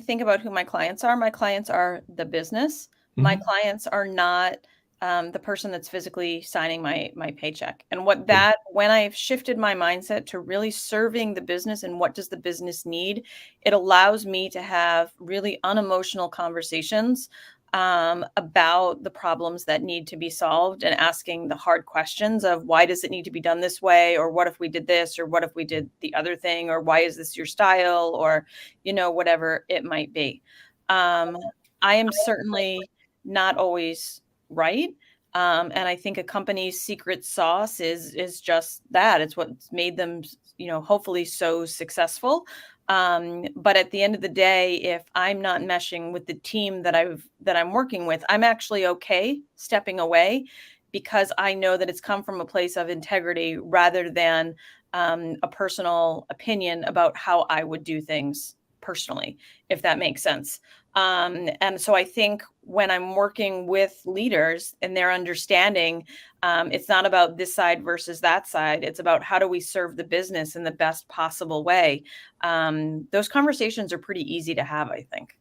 think about who my clients are the business. Mm-hmm. My clients are not the person that's physically signing my paycheck. And when I've shifted my mindset to really serving the business and what does the business need, it allows me to have really unemotional conversations about the problems that need to be solved, and asking the hard questions of why does it need to be done this way, or what if we did this, or what if we did the other thing, or why is this your style, or whatever it might be. I am certainly not always right. And I think a company's secret sauce is just that. It's what's made them, hopefully so successful. But at the end of the day, if I'm not meshing with the team that I'm working with, I'm actually okay stepping away, because I know that it's come from a place of integrity rather than a personal opinion about how I would do things personally, if that makes sense. And so I think when I'm working with leaders and they're understanding, it's not about this side versus that side. It's about how do we serve the business in the best possible way. Those conversations are pretty easy to have, I think.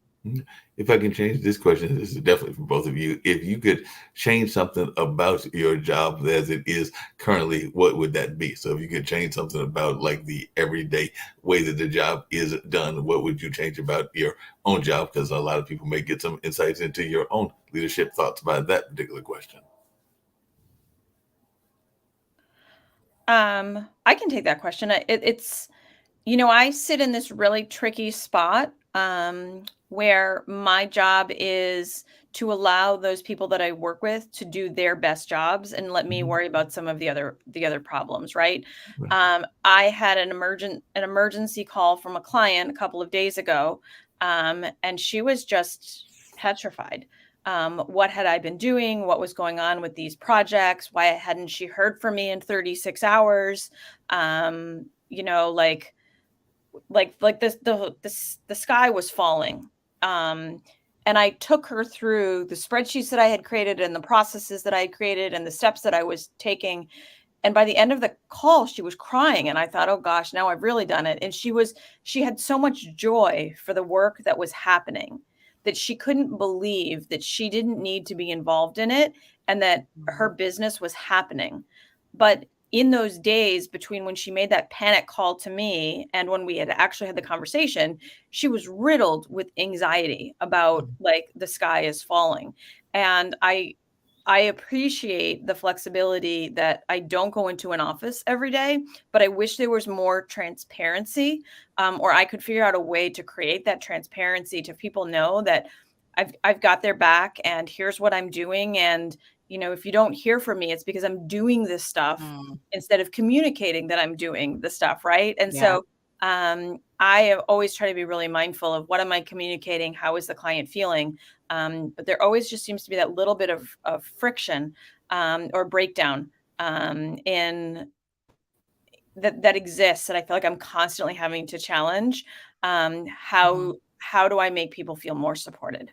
If I can change this question, this is definitely for both of you. If you could change something about your job as it is currently, what would that be? So if you could change something about like the everyday way that the job is done, what would you change about your own job? Because a lot of people may get some insights into your own leadership thoughts about that particular question. I can take that question. It's, I sit in this really tricky spot where my job is to allow those people that I work with to do their best jobs and let me worry about some of the other problems, right? I had an emergency call from a client a couple of days ago, and she was just petrified. What had I been doing? What was going on with these projects? Why hadn't she heard from me in 36 hours? Like this, the sky was falling. And I took her through the spreadsheets that I had created and the processes that I had created and the steps that I was taking. And by the end of the call, she was crying. And I thought, oh gosh, now I've really done it. And she had so much joy for the work that was happening that she couldn't believe that she didn't need to be involved in it and that her business was happening. But in those days between when she made that panic call to me and when we had actually had the conversation, she was riddled with anxiety about like the sky is falling. And I appreciate the flexibility that I don't go into an office every day, but I wish there was more transparency, or I could figure out a way to create that transparency to people know that I've got their back and here's what I'm doing. And, you know, if you don't hear from me, it's because I'm doing this stuff instead of communicating that I'm doing the stuff. Right. And so I have always tried to be really mindful of what am I communicating? How is the client feeling? But there always just seems to be that little bit of friction or breakdown in that exists that I feel like I'm constantly having to challenge. How do I make people feel more supported?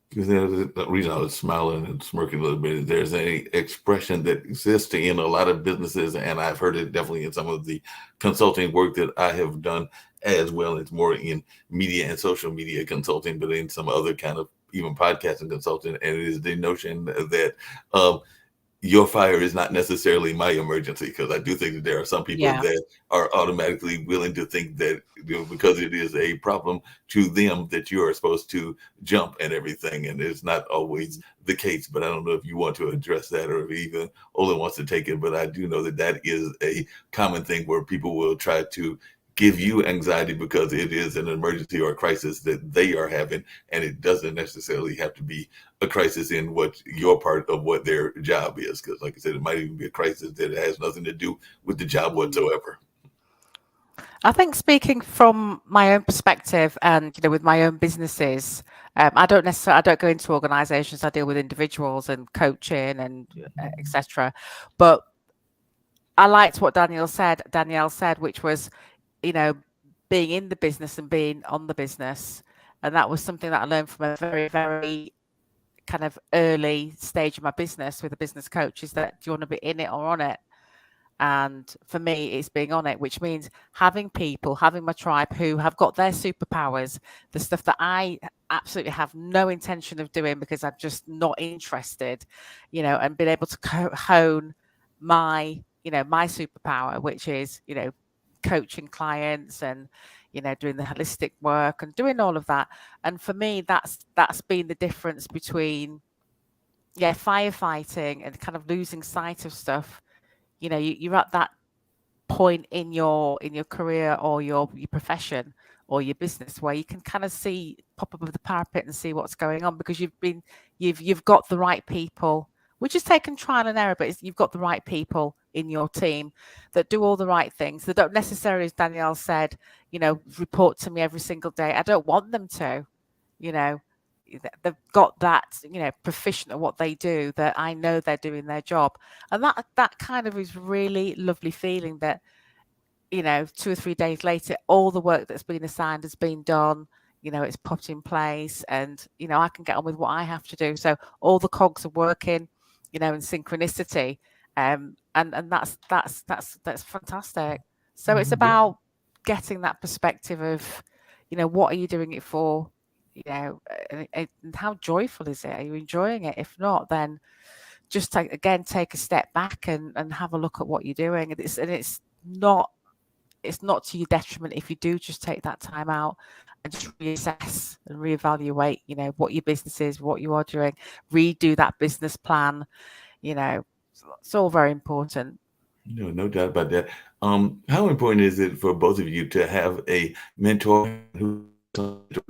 Because the reason I was smiling and smirking a little bit is there's a expression that exists in a lot of businesses, and I've heard it definitely in some of the consulting work that I have done as well. It's more in media and social media consulting, but in some other kind of even podcasting consulting, and it is the notion that your fire is not necessarily my emergency, because I do think that there are some people that are automatically willing to think that, you know, because it is a problem to them that you are supposed to jump and everything, and it's not always the case. But I don't know if you want to address that or if even Olin wants to take it, but I do know that that is a common thing where people will try to give you anxiety because it is an emergency or a crisis that they are having, and it doesn't necessarily have to be a crisis in what your part of what their job is, because like I said, it might even be a crisis that has nothing to do with the job whatsoever. I think, speaking from my own perspective and, you know, with my own businesses, I don't go into organizations. I deal with individuals and coaching and etc. But I liked what Danielle said, which was, you know, being in the business and being on the business. And that was something that I learned from a very, very kind of early stage of my business with a business coach, is that do you want to be in it or on it? And for me, it's being on it, which means having my tribe who have got their superpowers, the stuff that I absolutely have no intention of doing because I'm just not interested, you know, and being able to hone my superpower, which is, you know, coaching clients and, you know, doing the holistic work and doing all of that. And for me, that's been the difference between firefighting and kind of losing sight of stuff. You know, you're at that point in your career or your profession or your business where you can kind of pop above the parapet and see what's going on, because you've got the right people, which has taken trial and error, but you've got the right people in your team that do all the right things. They don't necessarily, as Danielle said, you know, report to me every single day. I don't want them to, you know. They've got that, you know, proficient at what they do, that I know they're doing their job. And that kind of is really lovely feeling that, you know, 2 or 3 days later, all the work that's been assigned has been done, you know, it's put in place, and, you know, I can get on with what I have to do. So all the cogs are working, you know, in synchronicity. And that's fantastic. So it's about getting that perspective of, you know, what are you doing it for? You know, and how joyful is it? Are you enjoying it? If not, then just take a step back and have a look at what you're doing. And it's not to your detriment if you do just take that time out and just reassess and reevaluate, you know, what your business is, what you are doing, redo that business plan. You know, it's all very important. No doubt about that. How important is it for both of you to have a mentor who's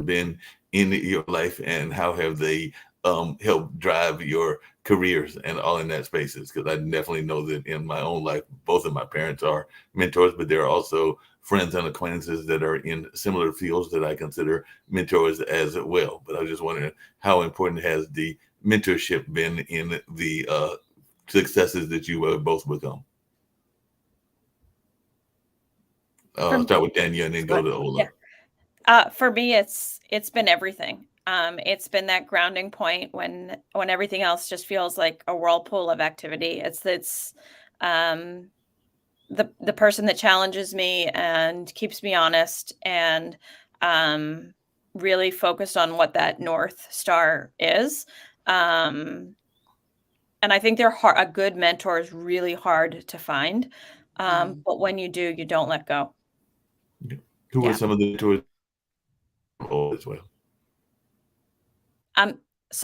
been in your life, and how have they helped drive your careers and all in that spaces? Because I definitely know that in my own life, both of my parents are mentors, but there are also friends and acquaintances that are in similar fields that I consider mentors as well. But I was just wondering, how important has the mentorship been in the successes that you have both become? Start with Danielle and then go to Ola. For me, it's been everything. It's been that grounding point when everything else just feels like a whirlpool of activity. It's the person that challenges me and keeps me honest and really focused on what that North Star is. And And I think they're hard. A good mentor is really hard to find. But when you do, you don't let go. Yeah. Who were some of the mentors as well?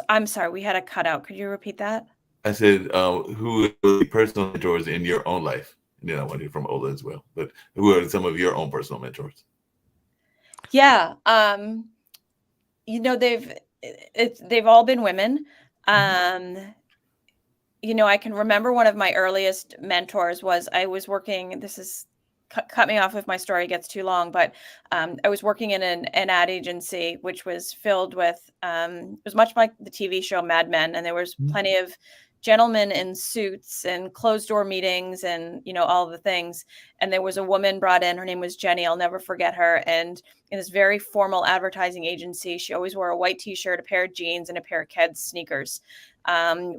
I'm sorry, we had a cutout. Could you repeat that? I said, who are the personal mentors in your own life? And then I want to hear from Ola as well. But who are some of your own personal mentors? Yeah, they've all been women. I can remember one of my earliest mentors was I was working. This is cut me off if my story gets too long, but I was working in an ad agency, which was filled with, it was much like the TV show Mad Men. And there was plenty of gentlemen in suits and closed door meetings and, all the things. And there was a woman brought in, her name was Jenny. I'll never forget her. And in this very formal advertising agency, she always wore a white t-shirt, a pair of jeans, and a pair of Keds sneakers.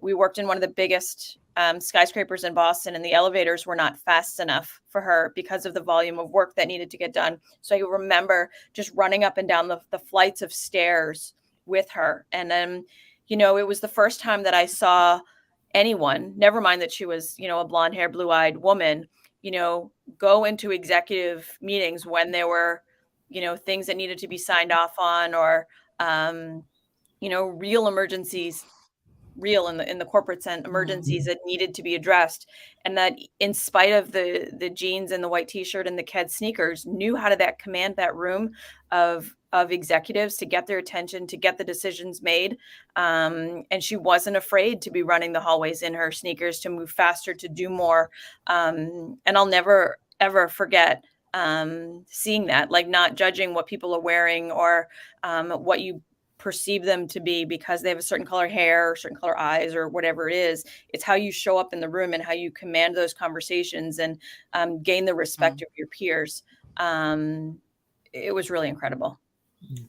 We worked in one of the biggest skyscrapers in Boston, and the elevators were not fast enough for her because of the volume of work that needed to get done. So I remember just running up and down the flights of stairs with her. And then, it was the first time that I saw anyone, never mind that she was, a blonde hair, blue eyed woman, go into executive meetings when there were, things that needed to be signed off on, or, real emergencies, real in the corporate sense, emergencies that needed to be addressed. And that in spite of the jeans and the white t-shirt and the Ked sneakers, knew how to command that room of executives to get their attention, to get the decisions made. And she wasn't afraid to be running the hallways in her sneakers, to move faster, to do more. And I'll never, ever forget seeing that, like not judging what people are wearing or what you perceive them to be because they have a certain color hair or certain color eyes or whatever it is. It's how you show up in the room and how you command those conversations and gain the respect of your peers. It was really incredible.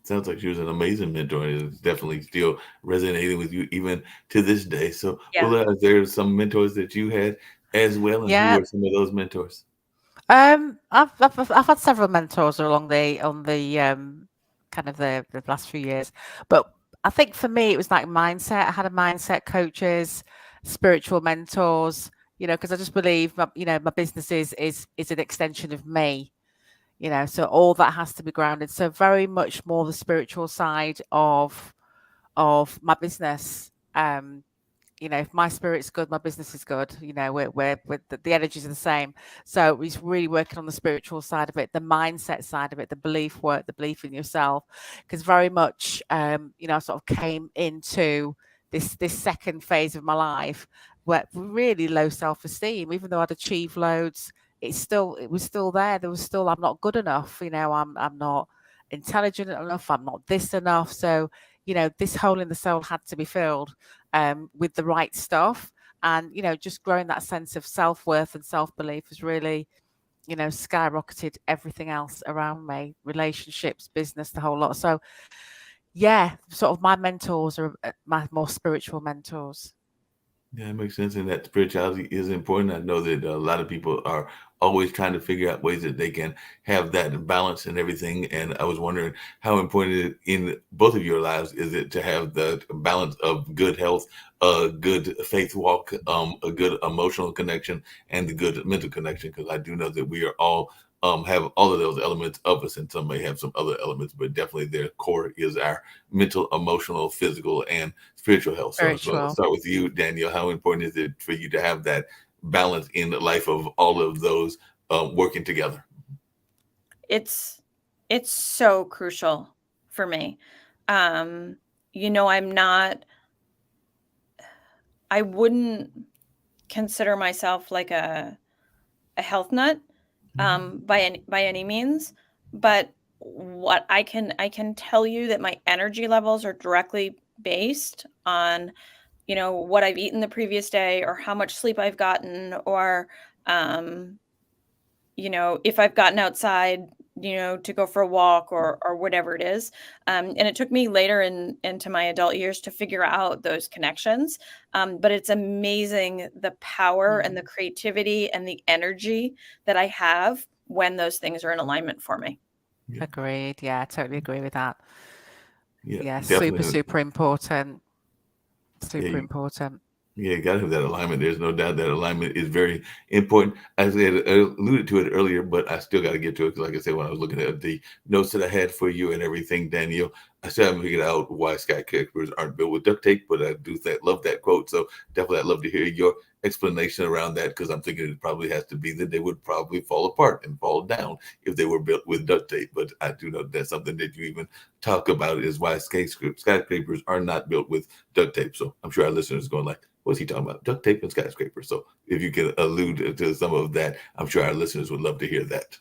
Sounds like she was an amazing mentor, and it's definitely still resonating with you even to this day. So, Ulla, is there some mentors that you had as well, and who were some of those mentors? I've had several mentors along the kind of the last few years, but I think for me it was like mindset. I had a mindset coaches, spiritual mentors, because I just believe my business is an extension of me, so all that has to be grounded. So very much more the spiritual side of my business. If my spirit's good, my business is good. We're the energies are the same. So it's really working on the spiritual side of it, the mindset side of it, the belief work, the belief in yourself. Because very much, I sort of came into this second phase of my life where really low self-esteem. Even though I'd achieved loads, it was still there. There was still, I'm not good enough. I'm not intelligent enough. I'm not this enough. So this hole in the soul had to be filled with the right stuff. And, just growing that sense of self-worth and self-belief has really, skyrocketed everything else around me, relationships, business, the whole lot. So, sort of my mentors are my more spiritual mentors. Yeah, it makes sense. And that spirituality is important. I know that a lot of people are always trying to figure out ways that they can have that balance and everything. And I was wondering how important in both of your lives is it to have the balance of good health, a good faith walk, a good emotional connection, and the good mental connection. Because I do know that we are all have all of those elements of us, and some may have some other elements, but definitely their core is our mental, emotional, physical, and spiritual health. So I'll start with you, Danielle. How important is it for you to have that balance in the life of all of those working together? It's so crucial for me. I wouldn't consider myself like a health nut by any means, but what I can tell you that my energy levels are directly based on what I've eaten the previous day or how much sleep I've gotten, or if I've gotten outside to go for a walk or whatever it is. And it took me later into my adult years to figure out those connections. But it's amazing the power and the creativity and the energy that I have when those things are in alignment for me. Yeah. Agreed. Yeah, I totally agree with that. Yeah, super important. Super important. Yeah, got to have that alignment. There's no doubt that alignment is very important. As I alluded to it earlier, but I still got to get to it because, like I said, when I was looking at the notes that I had for you and everything, Danielle, I still haven't figured out why skyscrapers aren't built with duct tape. But I do love that quote. So definitely, I'd love to hear your explanation around that because I'm thinking it probably has to be that they would probably fall apart and fall down if they were built with duct tape. But I do know that's something that you even talk about is why skyscrapers are not built with duct tape. So I'm sure our listeners are going like, what's he talking about? Duct tape and skyscrapers. So if you can allude to some of that, I'm sure our listeners would love to hear that.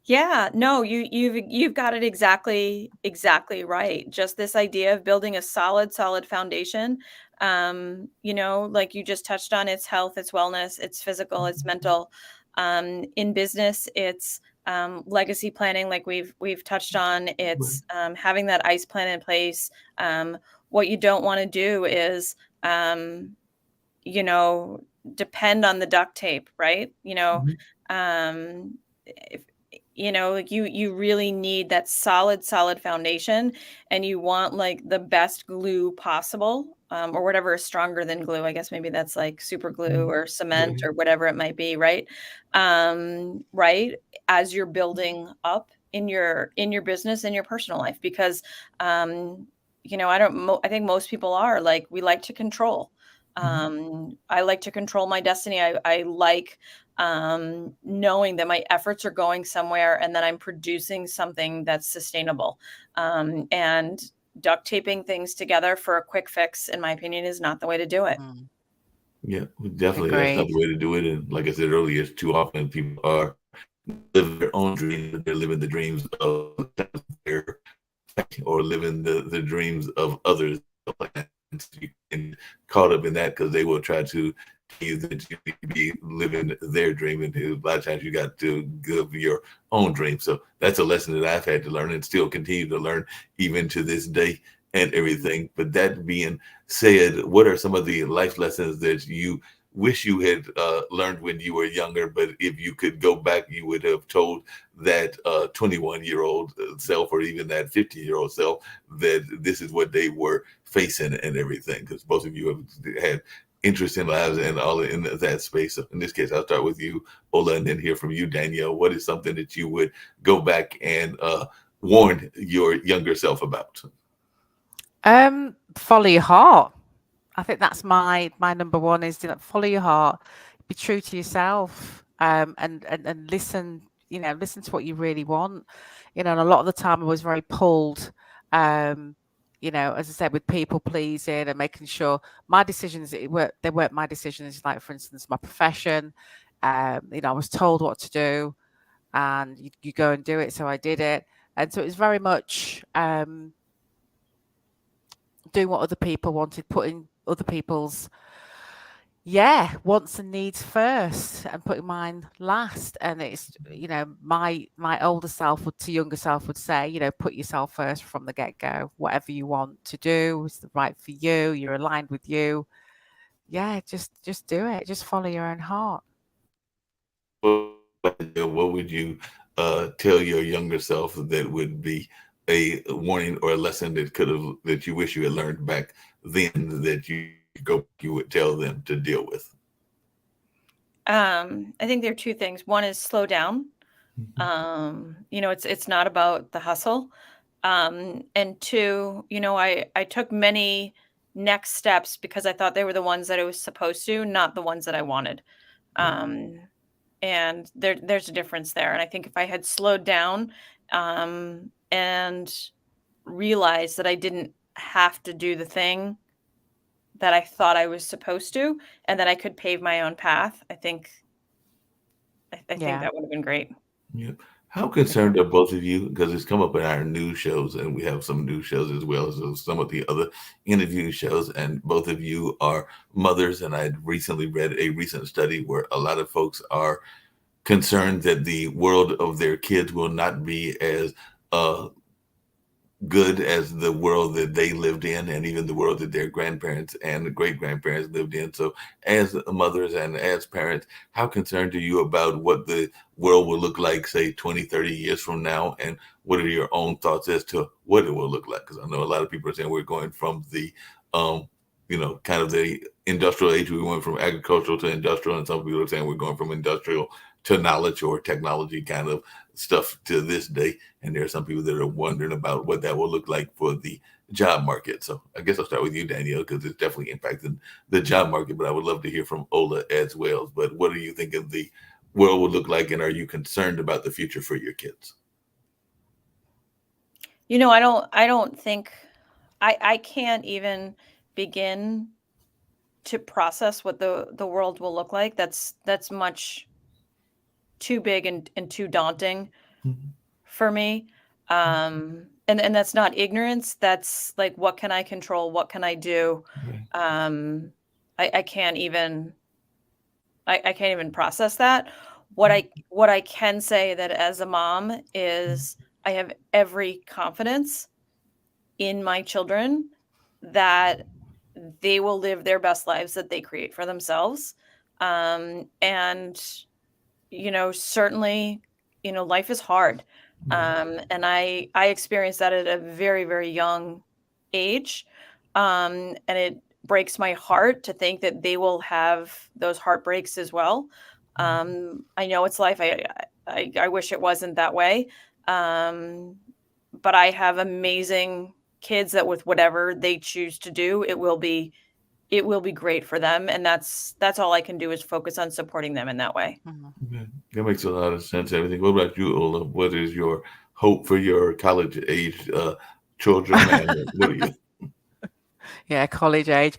Yeah, no, you've got it exactly right. Just this idea of building a solid foundation. Like you just touched on, it's health, it's wellness, it's physical, it's mental. In business, it's legacy planning, like we've touched on. It's having that ICE plan in place. What you don't want to do is depend on the duct tape, right? If like you really need that solid foundation, and you want like the best glue possible, or whatever is stronger than glue. I guess maybe that's like super glue or cement or whatever it might be, right? Right, as you're building up in your business and your personal life, because I think most people are like, we like to control. I like to control my destiny. I like knowing that my efforts are going somewhere and that I'm producing something that's sustainable. And duct taping things together for a quick fix, in my opinion, is not the way to do it. Yeah, definitely. That's not Agreed. the way to do it. And like I said earlier, too often people are living their own dreams. They're living the dreams of their or living the dreams of others. You can caught up in that because they will try to tell you that you need to be living their dream, and a lot of times you got to give your own dream. So that's a lesson that I've had to learn and still continue to learn even to this day and everything. But that being said, what are some of the life lessons that you wish you had learned when you were younger, but if you could go back, you would have told that 21-year-old self or even that 50-year-old self that this is what they were facing and everything? Because both of you have had interesting lives and all in that space. So in this case, I'll start with you, Ola, and then hear from you, Danielle. What is something that you would go back and warn your younger self about? Follow your heart. I think that's my number one is follow your heart, be true to yourself, and listen. Listen to what you really want. And a lot of the time I was very pulled. As I said, with people pleasing and making sure my decisions they weren't my decisions. Like for instance, my profession. I was told what to do, and you go and do it. So I did it, and so it was very much doing what other people wanted, putting other people's wants and needs first and putting mine last. And it's my older self to younger self would say, put yourself first from the get-go. Whatever you want to do is right for you, you're aligned with you. Just do it. Just follow your own heart. What would you tell your younger self that would be a warning or a lesson that you wish you had learned back then that you would tell them to deal with? I think there are two things. One is slow down. It's not about the hustle. And two, I took many next steps because I thought they were the ones that I was supposed to, not the ones that I wanted. And there's a difference there. And I think if I had slowed down and realized that I didn't have to do the thing that I thought I was supposed to, and that I could pave my own path, I think that would have been great. Yep. How concerned are both of you? Because it's come up in our news shows, and we have some news shows as well as some of the other interview shows. And both of you are mothers, and I recently read a recent study where a lot of folks are concerned that the world of their kids will not be as good as the world that they lived in, and even the world that their grandparents and great grandparents lived in. So, as mothers and as parents, how concerned are you about what the world will look like, say, 20, 30 years from now? And what are your own thoughts as to what it will look like? Because I know a lot of people are saying we're going from the kind of the industrial age. We went from agricultural to industrial, and some people are saying we're going from industrial to knowledge or technology kind of stuff to this day. And there are some people that are wondering about what that will look like for the job market. So I guess I'll start with you, Danielle, because it's definitely impacting the job market. But I would love to hear from Ola as well. But what do you think of the world will look like, and are you concerned about the future for your kids? I don't think I can't even begin to process what the world will look like. That's much too big and too daunting for me. And that's not ignorance. That's like, what can I control? What can I do? I can't even process that. What I can say that as a mom is I have every confidence in my children that they will live their best lives that they create for themselves. And, certainly, life is hard. And I experienced that at a very, very young age. And it breaks my heart to think that they will have those heartbreaks as well. I know it's life. I wish it wasn't that way. But I have amazing kids that with whatever they choose to do, it will be great for them. And that's all I can do is focus on supporting them in that way. Okay. That makes a lot of sense. Everything. What about you, Ola? What is your hope for your college age children? And what are you? Yeah, college age.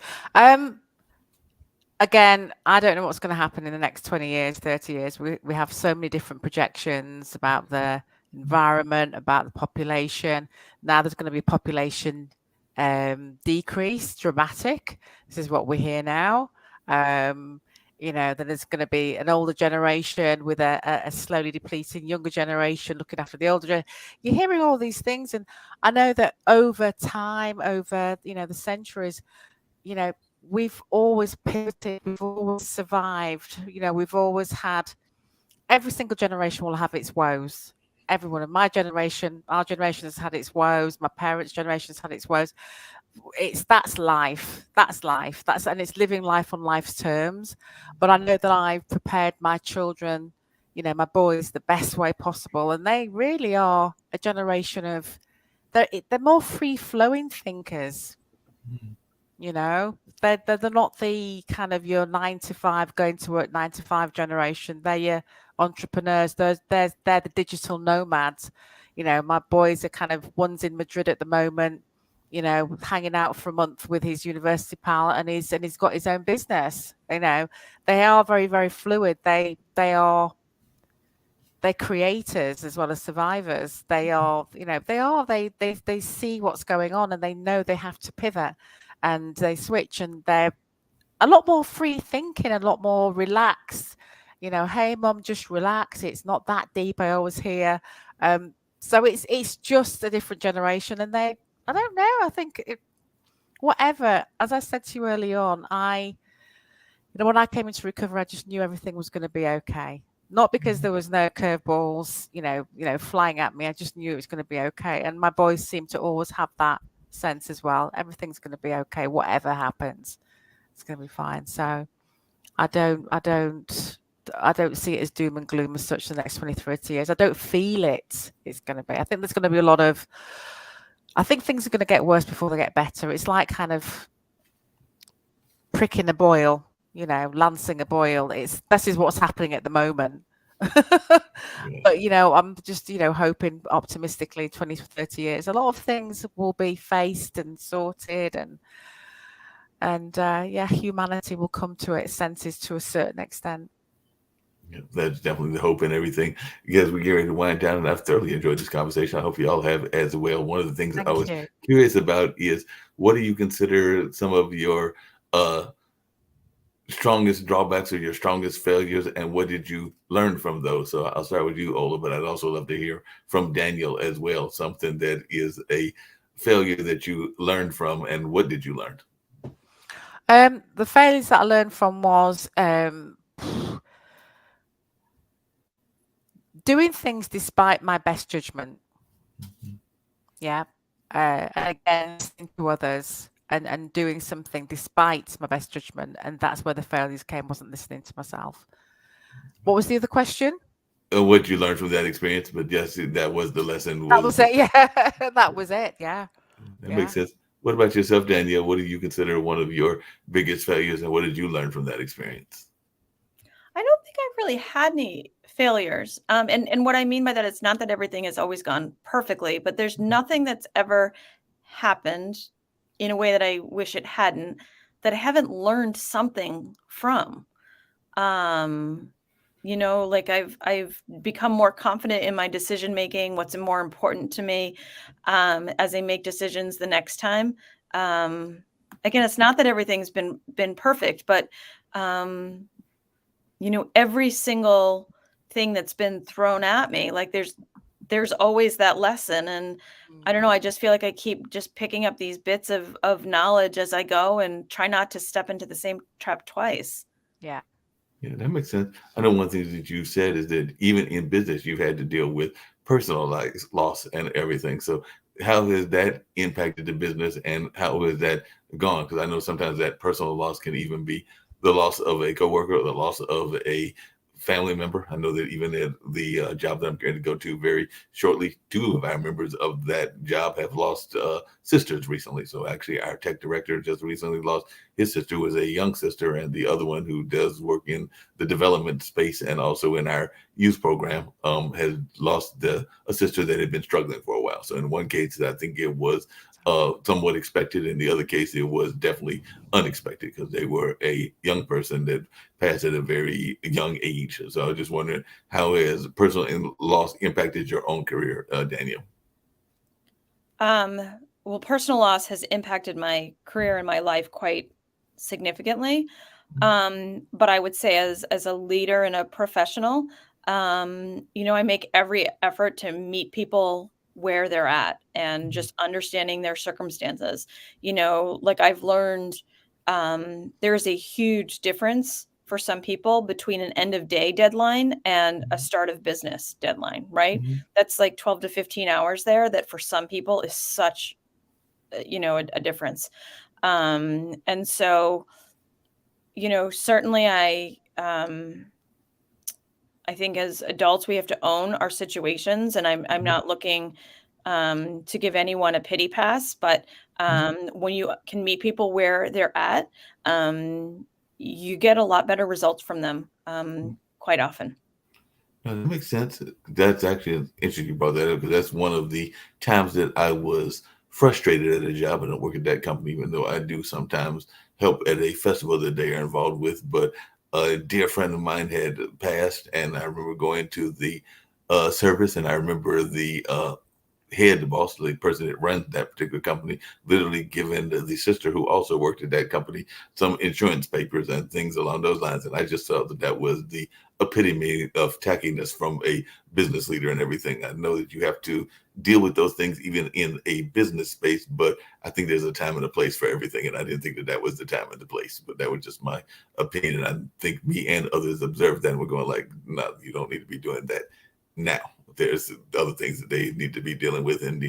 Again, I don't know what's going to happen in the next 20 years, 30 years. We have so many different projections about the environment, about the population. Now there's going to be population decrease, dramatic. This is what we hear now. That there's going to be an older generation with a slowly depleting younger generation looking after the older generation. You're hearing all these things, and I know that over time, over the centuries, we've always pivoted, we've always survived. We've always had, every single generation will have its woes. Everyone in my generation, our generation has had its woes. My parents' generation has had its woes. That's life. And it's living life on life's terms. But I know that I've prepared my children, my boys, the best way possible. And they really are a generation of, they're more free-flowing thinkers. They're not the kind of your 9 to 5 going to work 9 to 5 generation. They're your entrepreneurs. They're the digital nomads. My boys are kind of, one's in Madrid at the moment, hanging out for a month with his university pal, and he's got his own business. They are very, very fluid. They're creators as well as survivors. They see what's going on, and they know they have to pivot, and they switch, and they're a lot more free thinking, a lot more relaxed. Hey mom, just relax. It's not that deep. I always hear. So it's just a different generation, and I don't know. I think whatever. As I said to you early on, when I came into recovery, I just knew everything was going to be okay. Not because there was no curveballs, flying at me. I just knew it was going to be okay. And my boys seem to always have that sense as well. Everything's going to be okay. Whatever happens, it's going to be fine. So I don't see it as doom and gloom as such the next 20, 30 years. I don't feel it's going to be. I think there's going to be I think things are going to get worse before they get better. It's like kind of pricking a boil, lancing a boil. This is what's happening at the moment. But I'm just hoping optimistically 20 to 30 years a lot of things will be faced and sorted, and humanity will come to its senses to a certain extent. Yeah, that's definitely the hope and everything. As we get ready to wind down, and I've thoroughly enjoyed this conversation. I hope you all have as well. One of the things I was curious about is, what do you consider some of your strongest drawbacks or your strongest failures, and what did you learn from those? So I'll start with you, Ola, but I'd also love to hear from Daniel as well, something that is a failure that you learned from, and what did you learn? The failures that I learned from was doing things despite my best judgment. Yeah. And again, listening to others. and doing something despite my best judgment. And that's where the failures came, wasn't listening to myself. What was the other question? What you learned from that experience, but yes, that was the lesson. That was it. Yeah, that was it. Yeah. That Yeah. makes sense. What about yourself, Danielle? What do you consider one of your biggest failures, and what did you learn from that experience? I don't think I've really had any failures. And what I mean by that, it's not that everything has always gone perfectly, but there's nothing that's ever happened in a way that I wish it hadn't, that I haven't learned something from. Like I've become more confident in my decision making, what's more important to me, as I make decisions the next time. Again, it's not that everything's been perfect, but every single thing that's been thrown at me, like there's always that lesson. And I don't know, I just feel like I keep just picking up these bits of knowledge as I go and try not to step into the same trap twice. Yeah. Yeah, that makes sense. I know one thing that you said is that even in business, you've had to deal with personal loss and everything. So, how has that impacted the business, and how has that gone? Because I know sometimes that personal loss can even be the loss of a coworker, or the loss of a family member. I know that even at the job that I'm going to go to very shortly, two of our members of that job have lost sisters recently. So actually, our tech director just recently lost his sister, who was a young sister, and the other one who does work in the development space and also in our youth program has lost a sister that had been struggling for a while. So in one case, I think it was somewhat expected. In the other case, it was definitely unexpected because they were a young person that passed at a very young age. So I was just wondering, how has personal loss impacted your own career, Danielle? Well, personal loss has impacted my career and my life quite significantly. But I would say as a leader and a professional, I make every effort to meet people where they're at and just understanding their circumstances. Like I've learned, there's a huge difference for some people between an end of day deadline and a start of business deadline, right? Mhm. That's like 12 to 15 hours there that for some people is such, a difference. And so, certainly I think as adults, we have to own our situations, and I'm not looking to give anyone a pity pass, but when you can meet people where they're at, you get a lot better results from them quite often. No, that makes sense. That's actually interesting you brought that up, because that's one of the times that I was frustrated at a job. I don't work at that company, even though I do sometimes help at a festival that they are involved with. But a dear friend of mine had passed, and I remember going to the service, and I remember the head, the boss, the person that runs that particular company, literally giving the sister who also worked at that company some insurance papers and things along those lines. And I just felt that that was the epitome of tackiness from a business leader and everything. I know that you have to deal with those things even in a business space, but I think there's a time and a place for everything. And I didn't think that that was the time and the place, but that was just my opinion. And I think me and others observed that and we're going like, no, you don't need to be doing that now. There's other things that they need to be dealing with, and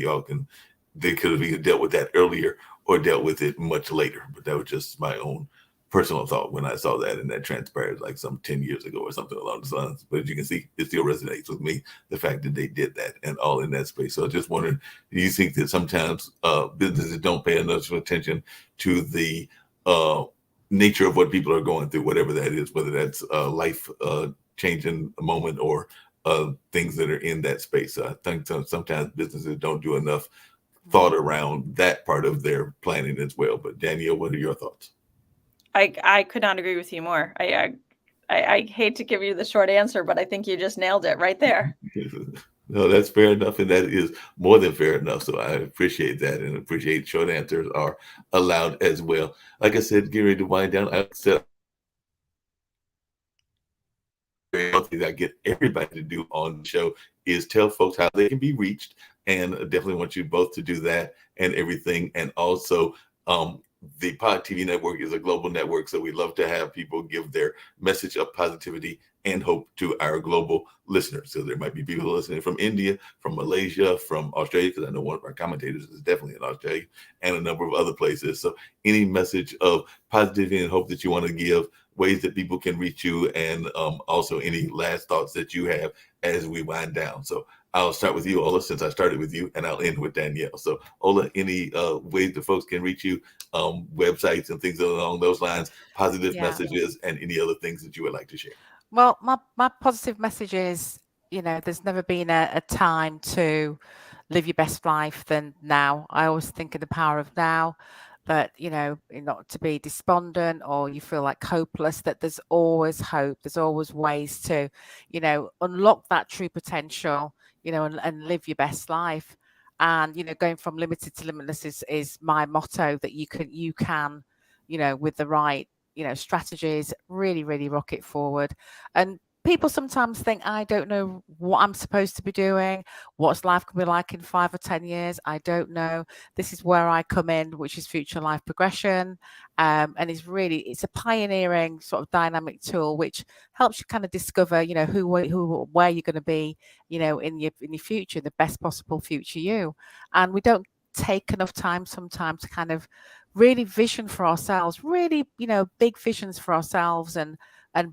they could have either dealt with that earlier or dealt with it much later. But that was just my own personal thought when I saw that, and that transpired like some 10 years ago or something along those lines. But as you can see, it still resonates with me, the fact that they did that and all in that space. So I just wondering, do you think that sometimes businesses don't pay enough attention to the nature of what people are going through, whatever that is, whether that's life changing moment or things that are in that space? So I think sometimes businesses don't do enough thought around that part of their planning as well. But Danielle, what are your thoughts? I could not agree with you more. I hate to give you the short answer, but I think you just nailed it right there. No, that's fair enough, and that is more than fair enough. So I appreciate that, and appreciate short answers are allowed as well. Like I said, getting ready to wind down. I said one thing that I get everybody to do on the show is tell folks how they can be reached, and I definitely want you both to do that and everything. And also, the Pod TV network is a global network, so we love to have people give their message of positivity and hope to our global listeners. So there might be people listening from India, from Malaysia, from Australia, because I know one of our commentators is definitely in Australia, and a number of other places. So any message of positivity and hope that you want to give, ways that people can reach you, and also any last thoughts that you have as we wind down. So I'll start with you, Ola, since I started with you, and I'll end with Danielle. So Ola, any ways that folks can reach you, websites and things along those lines, positive messages, and any other things that you would like to share? Well, my positive message is, there's never been a time to live your best life than now. I always think of the power of now, but, not to be despondent or you feel like hopeless, that there's always hope. There's always ways to, unlock that true potential, and live your best life. And, going from limited to limitless is my motto, that you can, with the right, strategies, really, really rock it forward. And people sometimes think, I don't know what I'm supposed to be doing. What's life going to be like in 5 or 10 years? I don't know. This is where I come in, which is Future Life Progression. And it's a pioneering sort of dynamic tool, which helps you kind of discover, where you're going to be, in your future, the best possible future you. And we don't take enough time sometimes to kind of really vision for ourselves, really, big visions for ourselves, and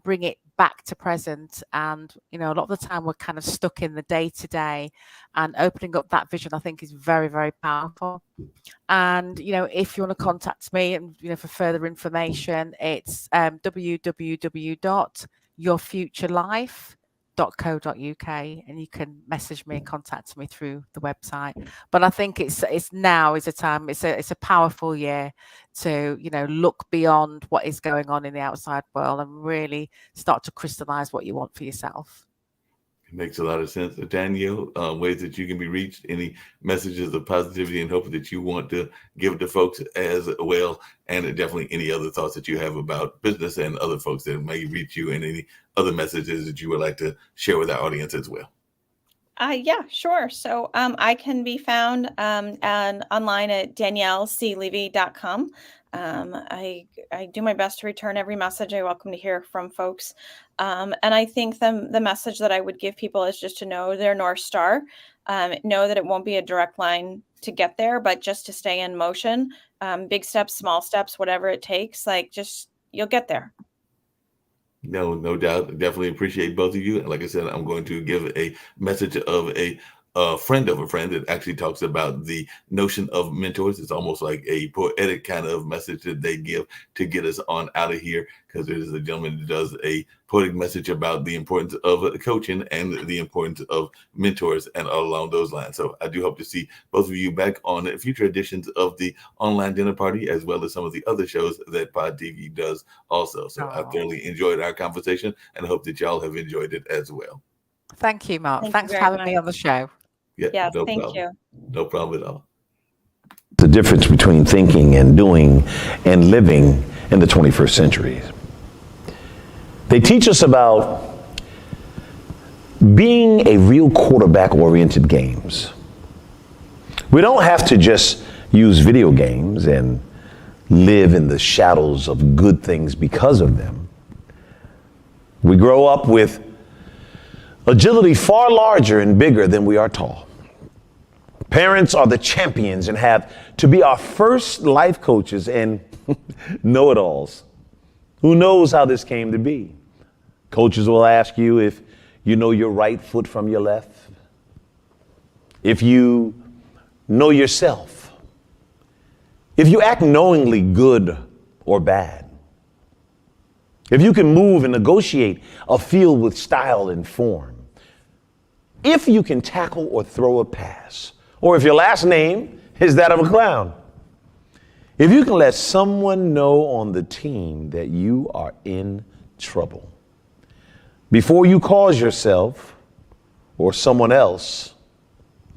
bring it back to present. And, a lot of the time we're kind of stuck in the day to day, and opening up that vision, I think, is very, very powerful. And, if you want to contact me and, for further information, it's www.yourfuturelife.co.uk, and you can message me and contact me through the website. But I think it's now is a time, it's a powerful year to look beyond what is going on in the outside world and really start to crystallize what you want for yourself. It makes a lot of sense. Danielle, ways that you can be reached, any messages of positivity and hope that you want to give to folks as well, and definitely any other thoughts that you have about business and other folks that may reach you, and any other messages that you would like to share with our audience as well. Yeah, sure. So I can be found online at danielleclevy.com. I do my best to return every message. I welcome to hear from folks. And I think the message that I would give people is just to know their North Star, know that it won't be a direct line to get there, but just to stay in motion, big steps, small steps, whatever it takes, you'll get there. No doubt. Definitely appreciate both of you. And like I said, I'm going to give a message of a friend of a friend that actually talks about the notion of mentors. It's almost like a poetic kind of message that they give to get us on out of here, because there's a gentleman that does a poetic message about the importance of coaching and the importance of mentors and all along those lines. So I do hope to see both of you back on future editions of the Online Dinner Party, as well as some of the other shows that Pod TV does also. So I thoroughly enjoyed our conversation, and I hope that y'all have enjoyed it as well. Thank you, Mark. Thanks for having me on the show. Yeah, no thank problem. You. No problem at all. The difference between thinking and doing and living in the 21st century. They teach us about being a real quarterback-oriented games. We don't have to just use video games and live in the shadows of good things because of them. We grow up with agility far larger and bigger than we are tall. Parents are the champions and have to be our first life coaches and know-it-alls. Who knows how this came to be? Coaches will ask you if you know your right foot from your left, if you know yourself, if you act knowingly good or bad, if you can move and negotiate a field with style and form, if you can tackle or throw a pass, or if your last name is that of a clown. If you can let someone know on the team that you are in trouble before you cause yourself or someone else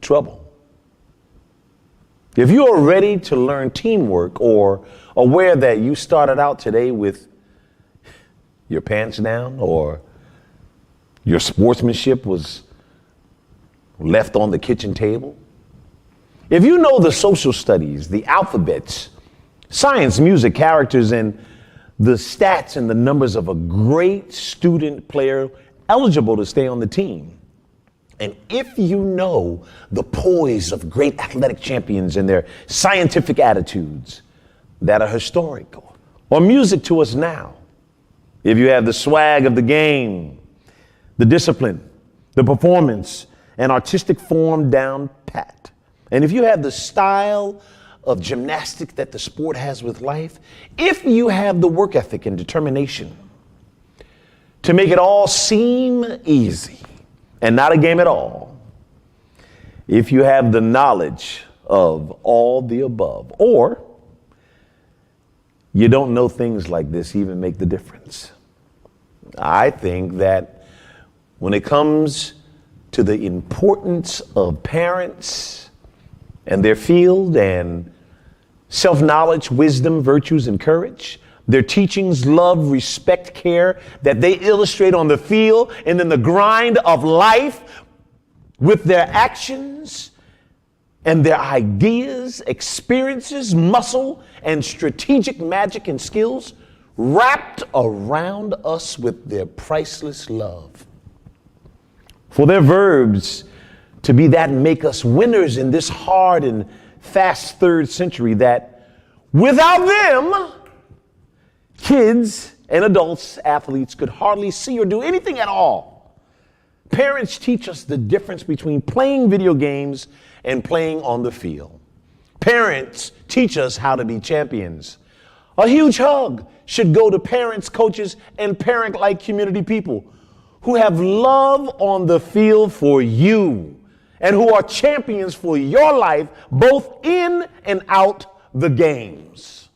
trouble. If you are ready to learn teamwork or aware that you started out today with your pants down or your sportsmanship was left on the kitchen table, if you know the social studies, the alphabets, science, music, characters, and the stats and the numbers of a great student player eligible to stay on the team. And if you know the poise of great athletic champions and their scientific attitudes that are historical or music to us now, if you have the swag of the game, the discipline, the performance, and artistic form down pat, and if you have the style of gymnastics that the sport has with life, if you have the work ethic and determination to make it all seem easy and not a game at all, if you have the knowledge of all the above, or you don't know things like this even make the difference. I think that when it comes to the importance of parents and their field and self-knowledge, wisdom, virtues, and courage, their teachings, love, respect, care that they illustrate on the field and in the grind of life with their actions and their ideas, experiences, muscle, and strategic magic and skills wrapped around us with their priceless love. For their verbs to be that make us winners in this hard and fast third century that without them, kids and adults, athletes could hardly see or do anything at all. Parents teach us the difference between playing video games and playing on the field. Parents teach us how to be champions. A huge hug should go to parents, coaches, and parent-like community people who have love on the field for you and who are champions for your life, both in and out the games.